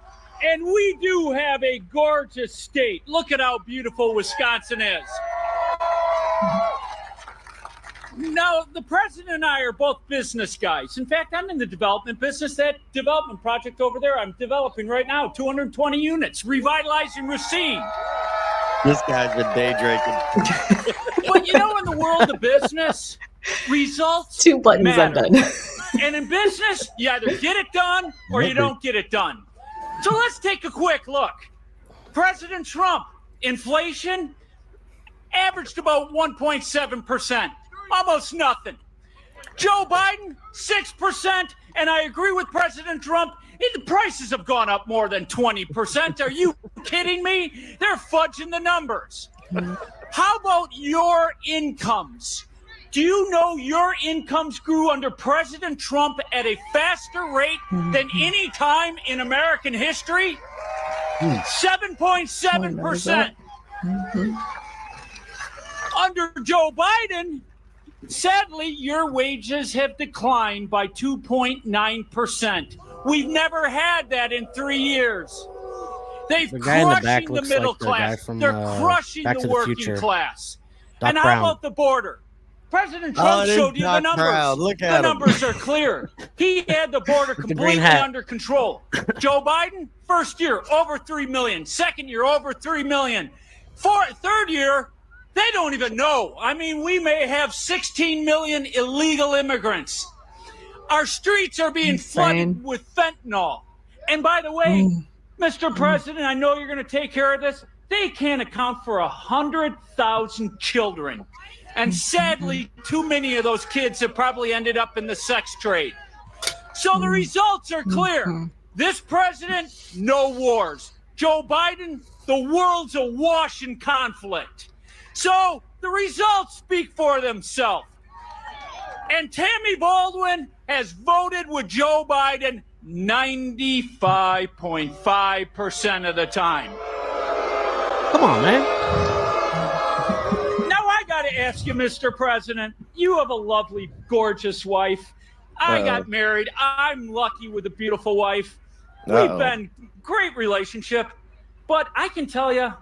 And we do have a gorgeous state. Look at how beautiful Wisconsin is. Now, the president and I are both business guys. In fact, I'm in the development business. That development project over there I'm developing right now, 220 units, revitalizing Racine. This guy's been day drinking. But you know, in the world of business, results 2 buttons matter. I'm done. And in business, you either get it done or you don't get it done. So let's take a quick look. President Trump, inflation averaged about 1.7%, almost nothing. Joe Biden, 6%, and I agree with President Trump, the prices have gone up more than 20%. Are you kidding me? They're fudging the numbers. How about your incomes? Do you know your incomes grew under President Trump at a faster rate than any time in American history? 7.7%. Under Joe Biden, sadly, your wages have declined by 2.9%. We've never had that in 3 years. They've crushing the middle class. They're crushing the working class. And how about the border? President Trump showed you the numbers. The numbers are clear. He had the border completely under control. Joe Biden, first year, over 3 million. Second year, over 3 million. Third year, they don't even know. I mean, we may have 16 million illegal immigrants. Our streets are being flooded with fentanyl. And by the way, Mr. President, I know you're going to take care of this. They can't account for 100,000 children. And sadly, too many of those kids have probably ended up in the sex trade. So the results are clear. This president, no wars. Joe Biden, the world's awash in conflict. So the results speak for themselves. And Tammy Baldwin has voted with Joe Biden 95.5% of the time. Come on, man. Now I got to ask you, Mr. President, you have a lovely, gorgeous wife. I got married. I'm lucky with a beautiful wife. We've been great relationship. But I can tell you,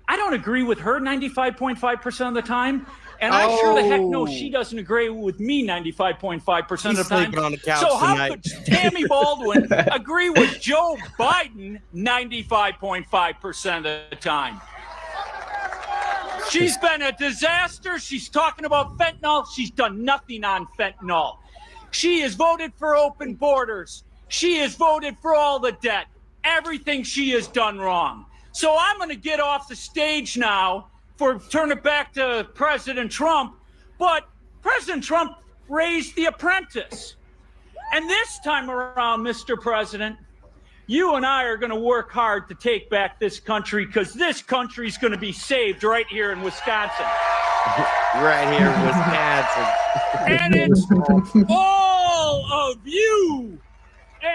I don't agree with her 95.5% of the time. And I sure the heck know she doesn't agree with me 95.5% of the time. On the couch so how tonight. could Tammy Baldwin agree with Joe Biden 95.5% of the time? She's been a disaster. She's talking about fentanyl. She's done nothing on fentanyl. She has voted for open borders. She has voted for all the debt. Everything she has done wrong. So I'm going to get off the stage now turn it back to President Trump. But President Trump raised the apprentice. And this time around, Mr. President, you and I are going to work hard to take back this country because this country is going to be saved right here in Wisconsin. Right here in Wisconsin. And it's all of you.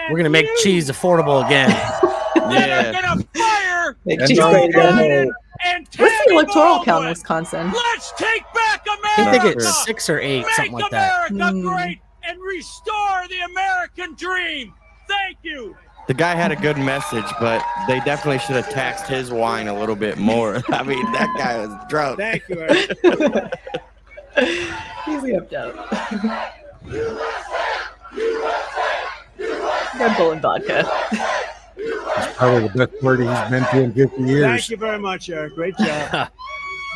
We're going to make cheese affordable again. That are going to fire Joe Biden and What's the electoral Baldwin. count in Wisconsin? Let's take back America. I think it's 6 or 8, something like that. Make America great and restore the American dream. Thank you. The guy had a good message, but they definitely should have taxed his wine a little bit more. I mean, that guy was drunk. Thank you, Eric. He's upped out. Red Bull and vodka. It's probably the best party he's been to in 50 years. Thank you very much, Eric. Great job.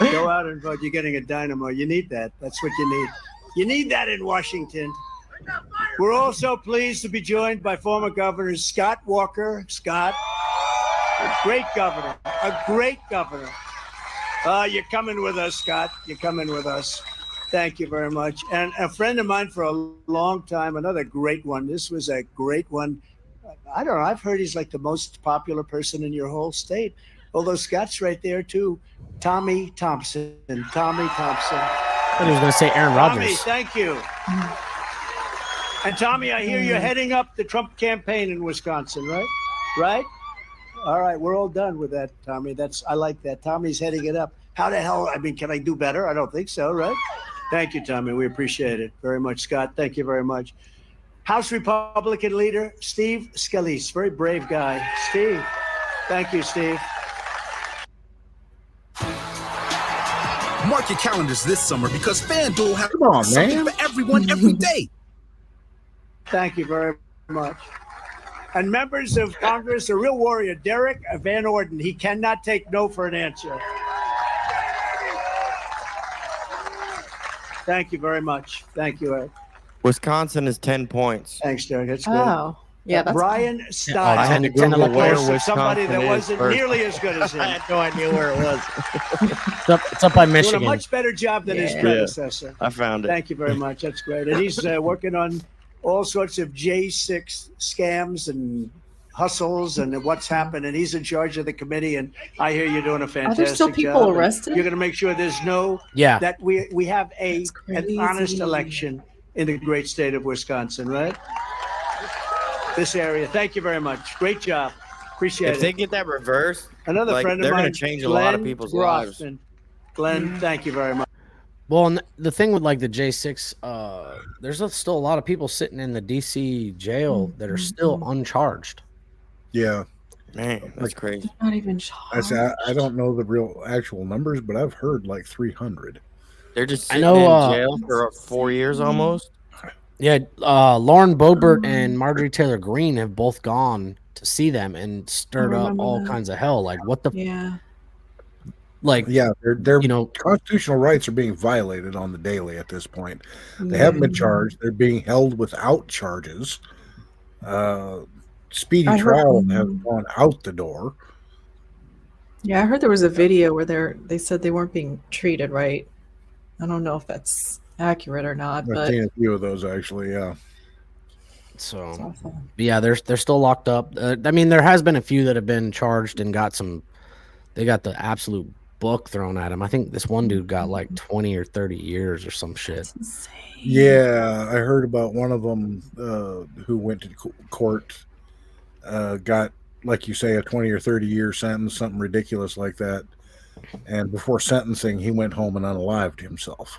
Go out and vote. You're getting a dynamo. You need that. That's what you need. You need that in Washington. We're also pleased to be joined by former Governor Scott Walker. Scott, a great governor. You're coming with us, Scott. You're coming with us. Thank you very much. And a friend of mine for a long time, another great one. This was a great one. I don't know. I've heard he's like the most popular person in your whole state. Although Scott's right there too. Tommy Thompson. Tommy Thompson. I thought he was going to say Aaron Rodgers. Tommy, thank you. And Tommy, I hear you're heading up the Trump campaign in Wisconsin, right? Right? All right, we're all done with that, Tommy. I like that. Tommy's heading it up. How the hell? I mean, can I do better? I don't think so, right? Thank you, Tommy. We appreciate it very much, Scott. Thank you very much. House Republican leader Steve Scalise, very brave guy. Steve, thank you, Steve. Mark your calendars this summer because FanDuel has something for everyone every day. Thank you very much. And members of Congress, a real warrior, Derek Van Orden. He cannot take no for an answer. Thank you very much. Thank you, Ed. Wisconsin is 10 points. Thanks, Derek. That's good. Oh, yeah. That's Brian Stein. I had to Google where Wisconsin somebody that is wasn't first. nearly as good as him. I had no idea where it was. It's up by Doing Michigan. a much better job than his predecessor. I found it. Thank you very much. That's great. And he's working on all sorts of J6 scams and hustles and what's happened. And he's in charge of the committee. And I hear you're doing a fantastic job. Are there still people arrested? You're going to make sure there's no that we have an honest election in the great state of Wisconsin, right? This area. Thank you very much. Great job. Appreciate it. If they get that reversed, another friend of they're mine, going to change a lot of people's lives. Glenn, thank you very much. Well, and the thing with like the J6, there's still a lot of people sitting in the DC jail that are still uncharged. Yeah. Man, that's crazy. Not even charged. I don't know the real actual numbers, but I've heard like 300. They're just sitting in jail for 4 years almost. Yeah, Lauren Boebert and Marjorie Taylor Greene have both gone to see them and stirred up all kinds of hell. Like what the? Yeah. Like their constitutional rights are being violated on the daily at this point. They haven't been charged. They're being held without charges. Speedy trial has gone out the door. Yeah, I heard there was a video where they said they weren't being treated right. I don't know if that's accurate or not, I've but seen a few of those actually. Yeah. So, yeah, they're still locked up. I mean, there has been a few that have been charged and got they got the absolute book thrown at them. I think this one dude got like 20 or 30 years or some shit. Yeah, I heard about one of them who went to court, got, like you say, a 20 or 30 year sentence, something ridiculous like that. And before sentencing, he went home and unalived himself.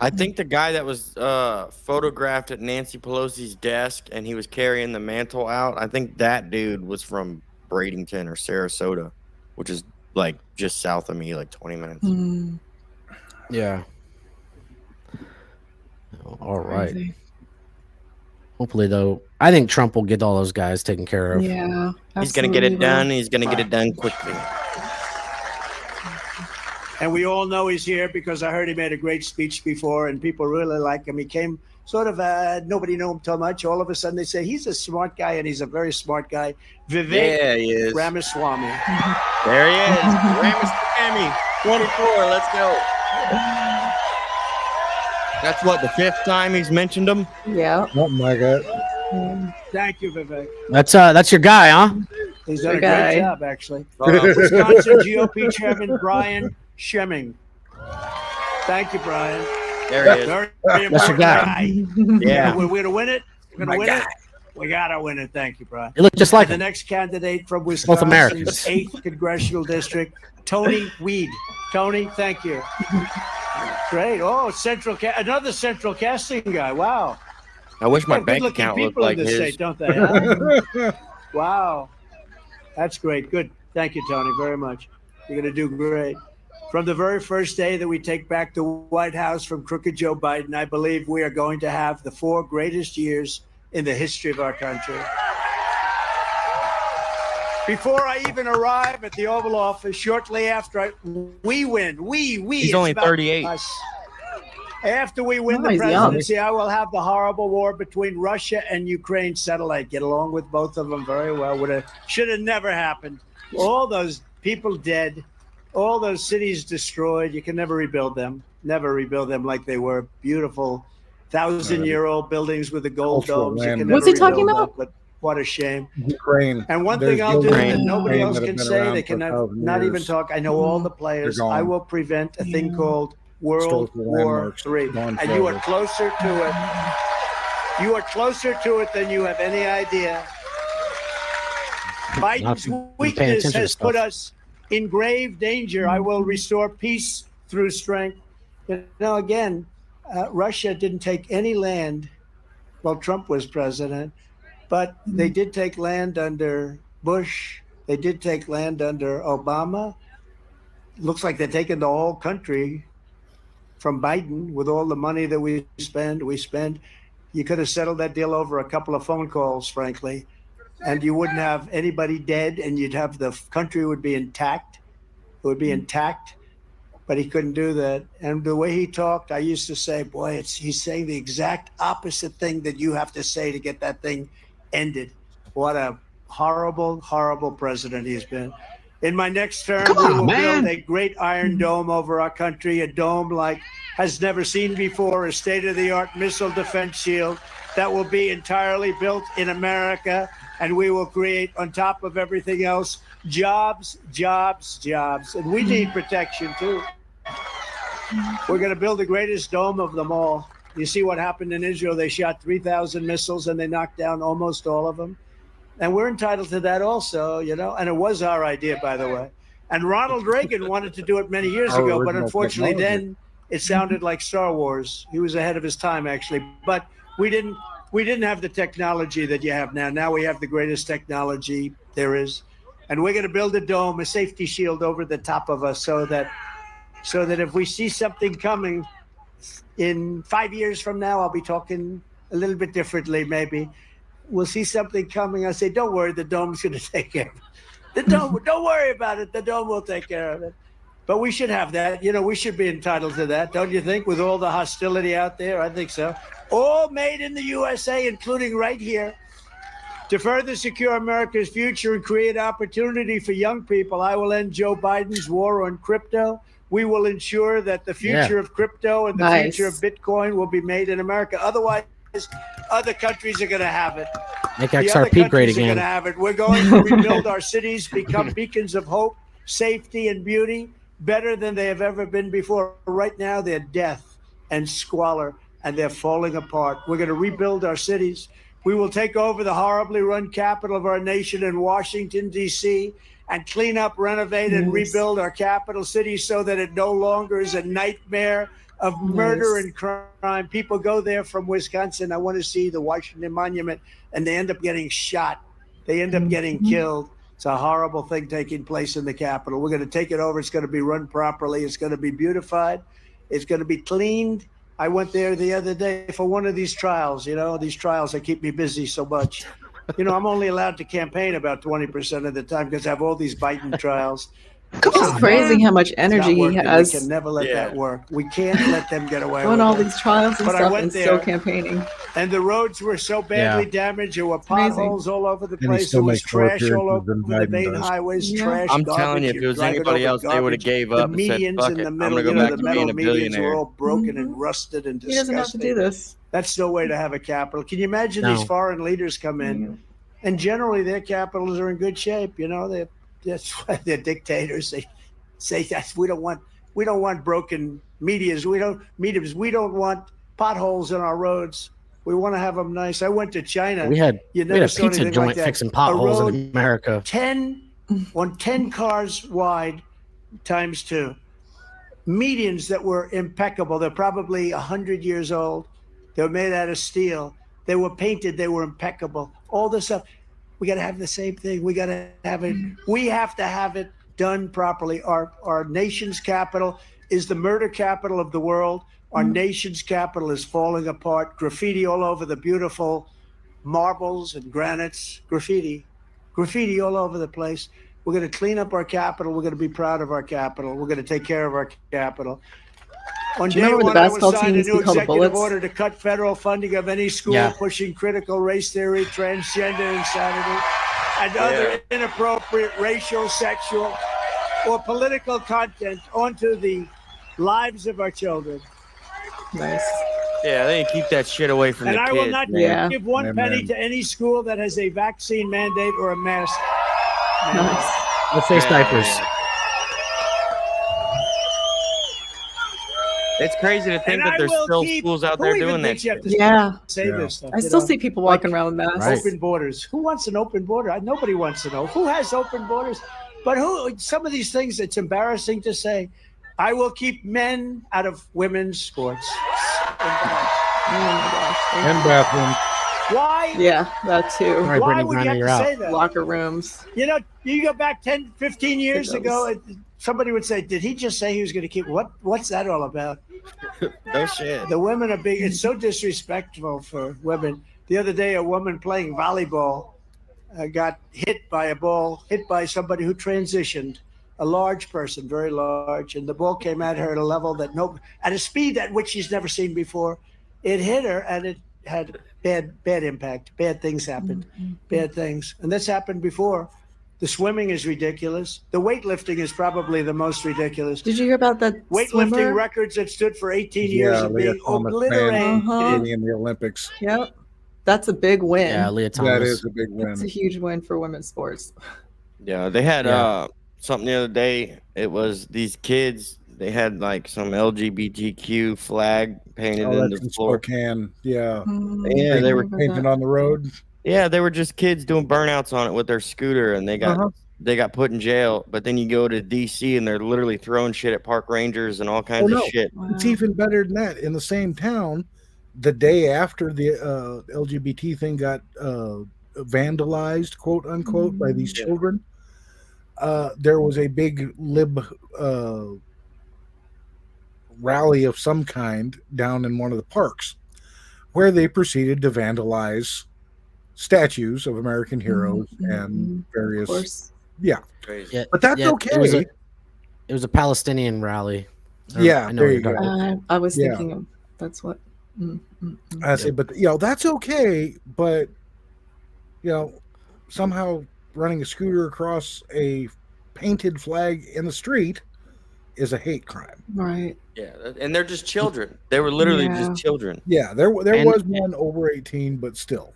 I think the guy that was photographed at Nancy Pelosi's desk and he was carrying the mantle out, I think that dude was from Bradenton or Sarasota, which is like just south of me, like 20 minutes. Yeah. All right. Crazy. Hopefully, though, I think Trump will get all those guys taken care of. Yeah. He's going to get it done. He's going to get it done quickly. And we all know he's here because I heard he made a great speech before and people really like him. He came sort of, nobody knew him too much. All of a sudden they say he's a smart guy and he's a very smart guy. Vivek he is. Ramaswamy. There he is. Ramaswamy, 24. Let's go. That's what, the 5th time he's mentioned him? Yeah. Something like that. Thank you, Vivek. That's your guy, huh? He's done a great job, actually. Wisconsin GOP Chairman Brian Schemming. Thank you, Brian. There he is. Very That's your guy. Yeah. We're going to win it. We're going to win it. We got to win it. Thank you, Brian. You look just like the him. next candidate from Both Wisconsin's Americans. 8th Congressional District, Tony Weed. Tony, thank you. Great. Oh, another central casting guy. Wow. I wish my Good bank looking account looked people like in this his. state, don't they? Huh? Wow. That's great. Good. Thank you, Tony, very much. You're going to do great. From the very first day that we take back the White House from crooked Joe Biden, I believe we are going to have the 4 greatest years in the history of our country. Before I even arrive at the Oval Office, shortly after we win, He's only 38. After we win the presidency, I will have the horrible war between Russia and Ukraine settled. I get along with both of them very well. Should have never happened. All those people dead. all those cities destroyed. You can never rebuild them. Never rebuild them like they were. Beautiful, 1,000-year-old buildings with the gold domes. You can never What's he talking rebuild about? that, but what a shame. Ukraine. And one There's thing I'll do buildings that in nobody Ukraine else that have can been say, around they for can 1,000 not even years. talk. I know all the players. They're gone. I will prevent a thing called World Historical War landmarks III. gone And you are forever. closer to it. You are closer to it than you have any idea. Biden's weakness has put us in grave danger. I will restore peace through strength. You know, again, Russia didn't take any land while Trump was president, but they did take land under Bush. They did take land under Obama. Looks like they're taking the whole country from Biden with all the money that we spend. You could have settled that deal over a couple of phone calls, frankly, and you wouldn't have anybody dead, and you'd have the country would be intact. It would be intact, but he couldn't do that. And the way he talked, I used to say, boy, he's saying the exact opposite thing that you have to say to get that thing ended. What a horrible, horrible president he's been. In my next term, we will build a great iron dome over our country, a dome like has never seen before, a state-of-the-art missile defense shield that will be entirely built in America, and we will create, on top of everything else, jobs, jobs, jobs. And we need protection, too. We're going to build the greatest dome of them all. You see what happened in Israel. They shot 3,000 missiles, and they knocked down almost all of them. And we're entitled to that also, you know, and it was our idea, by the way. And Ronald Reagan wanted to do it many years ago, but unfortunately then it sounded like Star Wars. He was ahead of his time, actually. But we didn't have the technology that you have now. Now we have the greatest technology there is. And we're going to build a dome, a safety shield over the top of us so that if we see something coming in 5 years from now, I'll be talking a little bit differently, maybe. We'll see something coming. I say, don't worry, the dome's going to take care of it. The dome, don't worry about it. The dome will take care of it. But we should have that. You know, we should be entitled to that, don't you think? With all the hostility out there, I think so. All made in the USA, including right here. To further secure America's future and create opportunity for young people, I will end Joe Biden's war on crypto. We will ensure that the future of crypto and the future of Bitcoin will be made in America. Otherwise, other countries are going to have it. Make The other XRP great countries are going again. to have it. We're going to rebuild our cities, become beacons of hope, safety, and beauty, better than they have ever been before. Right now, they're death and squalor, and they're falling apart. We're going to rebuild our cities. We will take over the horribly run capital of our nation in Washington, D.C., and clean up, renovate, and rebuild our capital city so that it no longer is a nightmare of murder and crime. People go there from Wisconsin. I want to see the Washington Monument, and they end up getting shot. They end up getting killed. It's a horrible thing taking place in the Capitol. We're going to take it over. It's going to be run properly. It's going to be beautified. It's going to be cleaned. I went there the other day for one of these trials. You know, these trials that keep me busy so much. You know, I'm only allowed to campaign about 20% of the time because I have all these Biden trials. It's crazy how much energy he has. We can never let that work. We can't let them get away Doing with all it. these trials and But I stuff went and there, still campaigning. And the roads were so badly damaged. There were potholes all over the And he place. still There was makes more trash all appearances over than the Biden main does. highways, trash, I'm garbage. telling you, if it You're was driving anybody over else, they would have garbage. gave up The and said, medians fuck in it, the I'm middle, going to you go know, back the to metal being a medians were billionaire. all broken and rusted and He disgusting. doesn't have to do this. That's no way to have a capital. Can you imagine these foreign leaders come in, and generally their capitals are in good shape? You know, that's why they're dictators. They say that we don't want broken medias. We don't want potholes in our roads. We want to have them nice. I went to China. We had You a never saw pizza anything joint like that. fixing A potholes road in America. 10 cars wide times 2. Medians that were impeccable. They're probably 100 years old. They were made out of steel. They were painted. They were impeccable. All this stuff. We got to have the same thing. We got to have it. We have to have it done properly. Our nation's capital is the murder capital of the world. Our nation's capital is falling apart. Graffiti all over the beautiful marbles and granites. Graffiti all over the place. We're going to clean up our capital. We're going to be proud of our capital. We're going to take care of our capital. On Do you day remember one, the I was basketball signed team a used to new be called the executive Bullets? order to cut federal funding of any school pushing critical race theory, transgender insanity, and other inappropriate racial, sexual, or political content onto the lives of our children. Nice. Yeah, they keep that shit away from And the I kids. will not give one Amen. penny to any school that has a vaccine mandate or a mask mandate. Nice. Let's face diapers. It's crazy to think And that I there's will still keep- schools out who there even doing that thinks you have shit. to Yeah. say this stuff. I you still know? see people walking around with masks. Right. Open borders. Who wants an open border? Nobody wants to know. Who has open borders? But who? Some of these things, it's embarrassing to say. I will keep men out of women's sports. Oh my gosh. And bathrooms. Why? Yeah, that too. All right, Why Brittany would you Griner, have you're to out. say that? Locker rooms. You know, you go back 10, 15 years Kiddos. ago, somebody would say, did he just say he was going to keep, what's that all about? No shit. The women are big. It's so disrespectful for women. The other day, a woman playing volleyball got hit by a ball, hit by somebody who transitioned, a large person, very large, and the ball came at her at a level that at a speed at which she's never seen before. It hit her, and it had bad impact. Bad things happened. Bad things, and this happened before. The swimming is ridiculous. The weightlifting is probably the most ridiculous. Did you hear about that Weightlifting swimmer? records that stood for 18 years of Leah being Thomas obliterated. skating in the Olympics. Yep. That's a big win. Yeah, Leah Thomas. That is a big win. That's a huge win for women's sports. Yeah, they had Yeah. something the other day. It was these kids. They had like some LGBTQ flag painted Oh, in that's the in floor. Spokane. Yeah. Yeah, they were painted on the road. Yeah, they were just kids doing burnouts on it with their scooter, and they got put in jail. But then you go to DC, and they're literally throwing shit at park rangers and all kinds of shit. It's even better than that. In the same town, the day after the LGBT thing got vandalized, quote unquote, by these children, there was a big lib rally of some kind down in one of the parks where they proceeded to vandalize statues of American heroes and various. Yeah. Yeah, But that's okay. It was a Palestinian rally. Yeah, I know there what you you're go. talking about. I was thinking of that's what. I say, but that's okay. But somehow running a scooter across a painted flag in the street is a hate crime. Right. Yeah, and they're just children. They were literally just children. Yeah, there was one over 18, but still.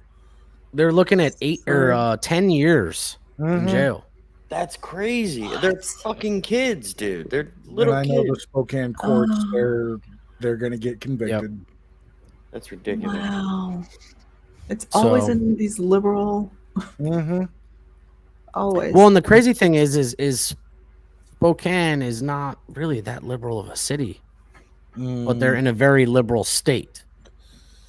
They're looking at 8 or 10 years in jail. That's crazy. They're fucking kids, dude. They're little and I kids. know the Spokane courts, they're going to get convicted. That's ridiculous. Wow. It's always in these liberal. Always. Well, and the crazy thing is Spokane is not really that liberal of a city, but they're in a very liberal state.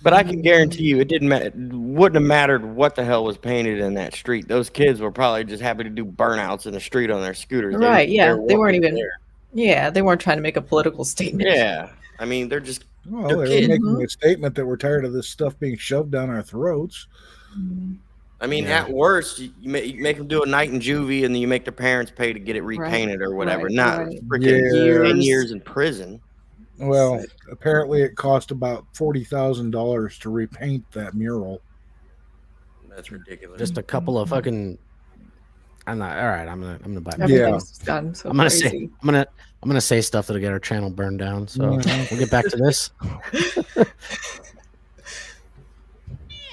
But I can guarantee you, it wouldn't have mattered what the hell was painted in that street. Those kids were probably just happy to do burnouts in the street on their scooters. Right? Yeah, they weren't even. there. Yeah, they weren't trying to make a political statement. Yeah, I mean, they're just. Well, they're they kids. were making a statement that we're tired of this stuff being shoved down our throats. I mean, at worst, you make them do a night in juvie, and then you make their parents pay to get it repainted or whatever. Not freaking 10 years in prison. Well, apparently it cost about $40,000 to repaint that mural. That's ridiculous. Just a couple of fucking. I'm not all right. I'm gonna buy. Everything's gotten so I'm gonna crazy. say. I'm gonna say stuff that'll get our channel burned down. So we'll get back to this.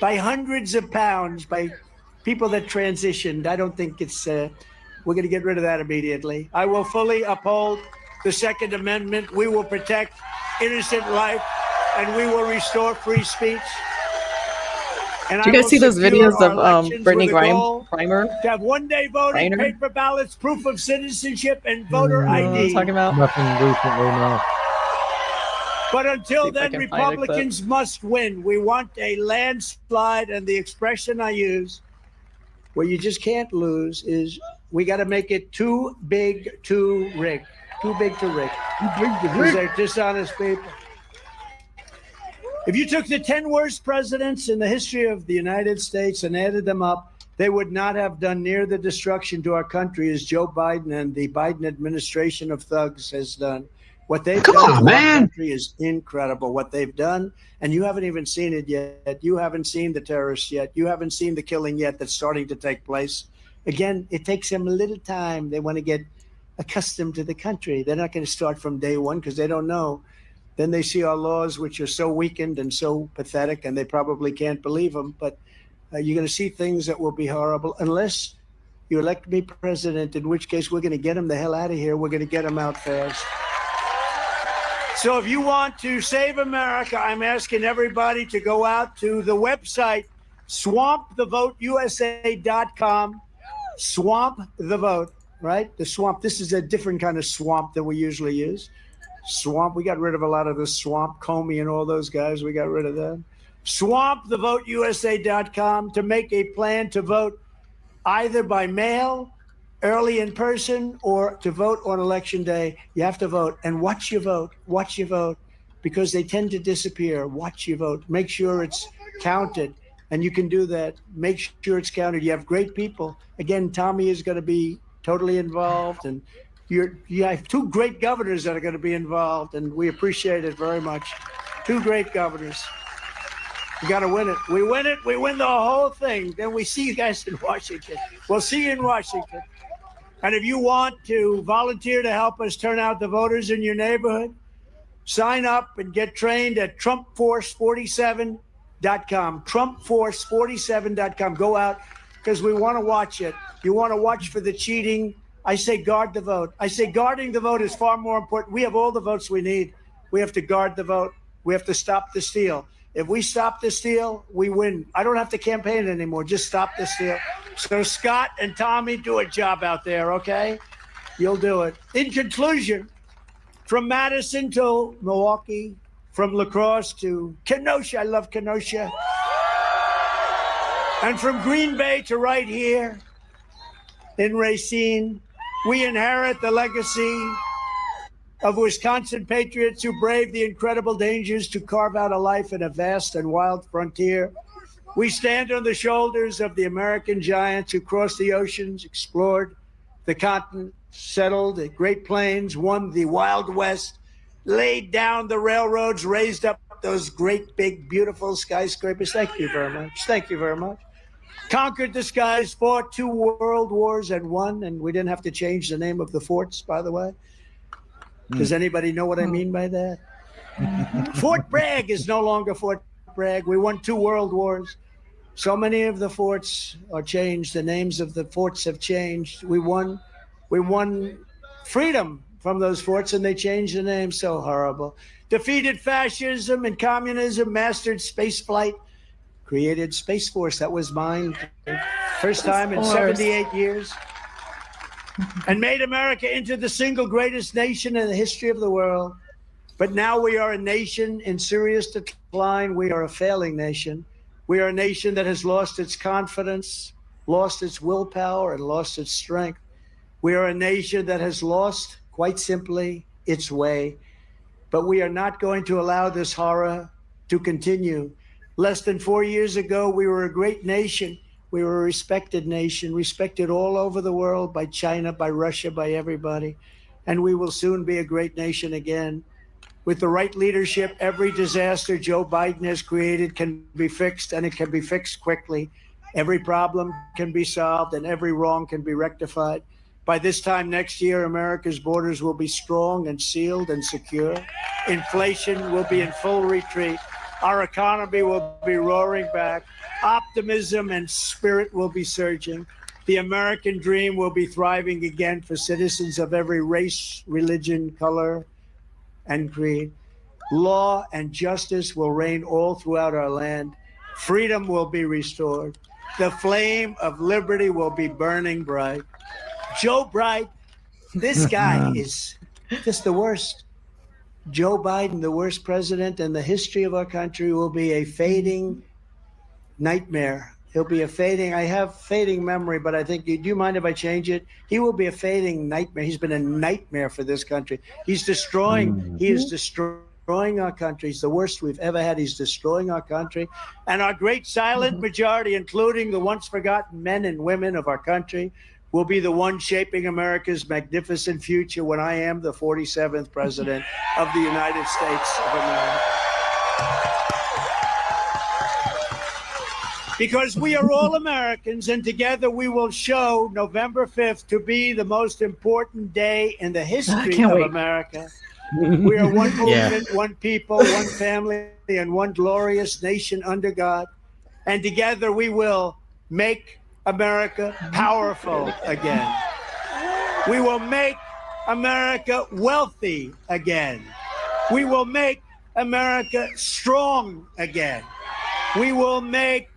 By hundreds of pounds, by people that transitioned. I don't think it's. We're going to get rid of that immediately. I will fully uphold the Second Amendment. We will protect innocent life, and we will restore free speech. And Do you guys see those videos of Brittany Griner? To have one-day voting, paper ballots, proof of citizenship, and voter ID. Talking about nothing recently, no. But until then, Republicans must win. We want a landslide, and the expression I use, where you just can't lose, is we got to make it too big to rig. Too big to rig. Because they're dishonest people. If you took the 10 worst presidents in the history of the United States and added them up, they would not have done near the destruction to our country as Joe Biden and the Biden administration of thugs has done. What they've done to our country is incredible. What they've done, and you haven't even seen it yet. You haven't seen the terrorists yet. You haven't seen the killing yet that's starting to take place. Again, it takes them a little time. They want to get accustomed to the country. They're not going to start from day one because they don't know. Then they see our laws, which are so weakened and so pathetic, and they probably can't believe them. But you're going to see things that will be horrible unless you elect me president, in which case we're going to get them the hell out of here. We're going to get them out fast. So if you want to save America, I'm asking everybody to go out to the website, swampthevoteusa.com. Swamp the vote, right? The swamp. This is a different kind of swamp than we usually use. Swamp. We got rid of a lot of the swamp, Comey and all those guys. We got rid of them. Swampthevoteusa.com to make a plan to vote either by mail, early in person, or to vote on election day. You have to vote and watch your vote. Watch your vote because they tend to disappear. Watch your vote. Make sure it's counted. And you can do that. Make sure it's counted. You have great people. Again, Tommy is going to be totally involved. And you have two great governors that are going to be involved. And we appreciate it very much. Two great governors. We got to win it. We win it. We win the whole thing. Then we see you guys in Washington. We'll see you in Washington. And if you want to volunteer to help us turn out the voters in your neighborhood, sign up and get trained at TrumpForce47.com. TrumpForce47.com. Go out because we want to watch it. You want to watch for the cheating. I say guard the vote. I say guarding the vote is far more important. We have all the votes we need. We have to guard the vote. We have to stop the steal. If we stop the steal, we win. I don't have to campaign anymore. Just stop the steal. So Scott and Tommy, do a job out there, okay? You'll do it. In conclusion, from Madison to Milwaukee, from La Crosse to Kenosha, I love Kenosha, and from Green Bay to right here in Racine, we inherit the legacy of Wisconsin patriots who braved the incredible dangers to carve out a life in a vast and wild frontier. We stand on the shoulders of the American giants who crossed the oceans, explored the continent, settled the Great Plains, won the Wild West, laid down the railroads, raised up those great, big, beautiful skyscrapers. Thank you very much. Thank you very much. Conquered the skies, fought 2 world wars and won, and we didn't have to change the name of the forts, by the way. Does anybody know what I mean by that? Fort Bragg is no longer Fort Bragg. We won 2 world wars. So many of the forts are changed. The names of the forts have changed. We won freedom from those forts, and they changed the name. So horrible. Defeated fascism and communism, mastered space flight, created Space Force. That was mine. First time in 78 years. And made America into the single greatest nation in the history of the world. But now we are a nation in serious decline. We are a failing nation. We are a nation that has lost its confidence, lost its willpower, and lost its strength. We are a nation that has lost, quite simply, its way. But we are not going to allow this horror to continue. Less than 4 years ago, we were a great nation. We were a respected nation, respected all over the world by China, by Russia, by everybody. And we will soon be a great nation again. With the right leadership, every disaster Joe Biden has created can be fixed, and it can be fixed quickly. Every problem can be solved, and every wrong can be rectified. By this time next year, America's borders will be strong and sealed and secure. Inflation will be in full retreat. Our economy will be roaring back. Optimism and spirit will be surging. The American dream will be thriving again for citizens of every race, religion, color, and creed. Law and justice will reign all throughout our land. Freedom will be restored. The flame of liberty will be burning bright. Joe Bright, this guy is just the worst. Joe Biden, the worst president in the history of our country, will be a fading nightmare. He'll be a fading, I have fading memory, but I think, do you mind if I change it? He will be a fading nightmare. He's been a nightmare for this country. He's destroying, he is destroying our country. He's the worst we've ever had. He's destroying our country. And our great silent majority, including the once forgotten men and women of our country, will be the one shaping America's magnificent future when I am the 47th president of the United States of America. because we are all Americans, and together we will show November 5th to be the most important day in the history of America. We are one movement, one people, one family, and one glorious nation under God. And together we will make America powerful again. We will make America wealthy again. We will make America strong again. We will make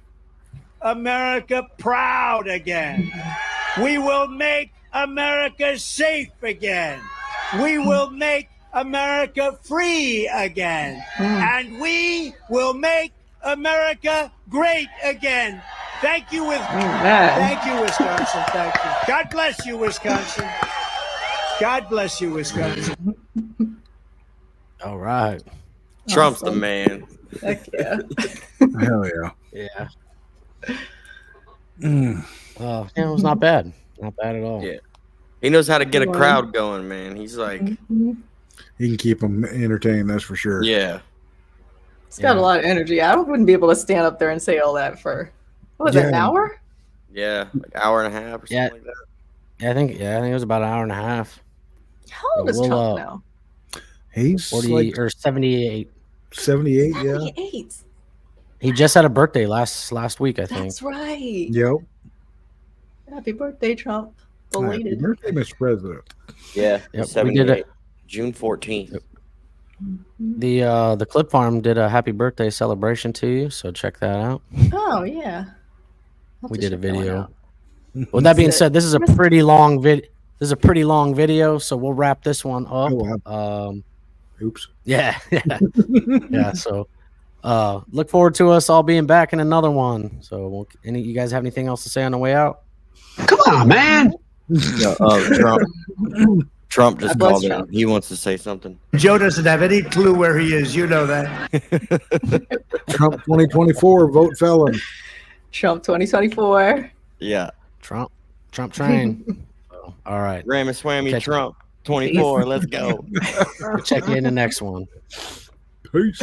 America proud again. We will make America safe again. We will make America free again. And we will make America great again. Thank you, thank you, Wisconsin. Thank you. God bless you, Wisconsin. God bless you, Wisconsin. All right. Trump's the man. Heck yeah. Hell yeah. Yeah. Yeah, it was not bad. Not bad at all. Yeah. He knows how to get a crowd going, man. He's like, he can keep them entertained, that's for sure. Yeah. He's got a lot of energy. I wouldn't be able to stand up there and say all that for, what was it, an hour? Yeah, like hour and a half or something like that. Yeah, I think it was about an hour and a half. How old is Trump now? He's 40 like or 78. 78, yeah. 78. He just had a birthday last week, I think. That's right. Yep. Happy birthday, Trump. Belated. Happy birthday, Mr. President. Yeah, Yep, 78. June 14th. Yep. The Clip Farm did a happy birthday celebration to you, so check that out. Oh yeah. We did a video. With that being said, this is a pretty long video, so we'll wrap this one up. Oh, wow. Oops. Yeah. Yeah. So look forward to us all being back in another one. So you guys have anything else to say on the way out? Come on, man. Trump just called in. He wants to say something. Joe doesn't have any clue where he is. You know that. Trump 2024, vote felon. Trump 2024. Yeah. Trump train. All right. Ramaswamy Trump 24. Let's go. We'll check you in the next one. Peace.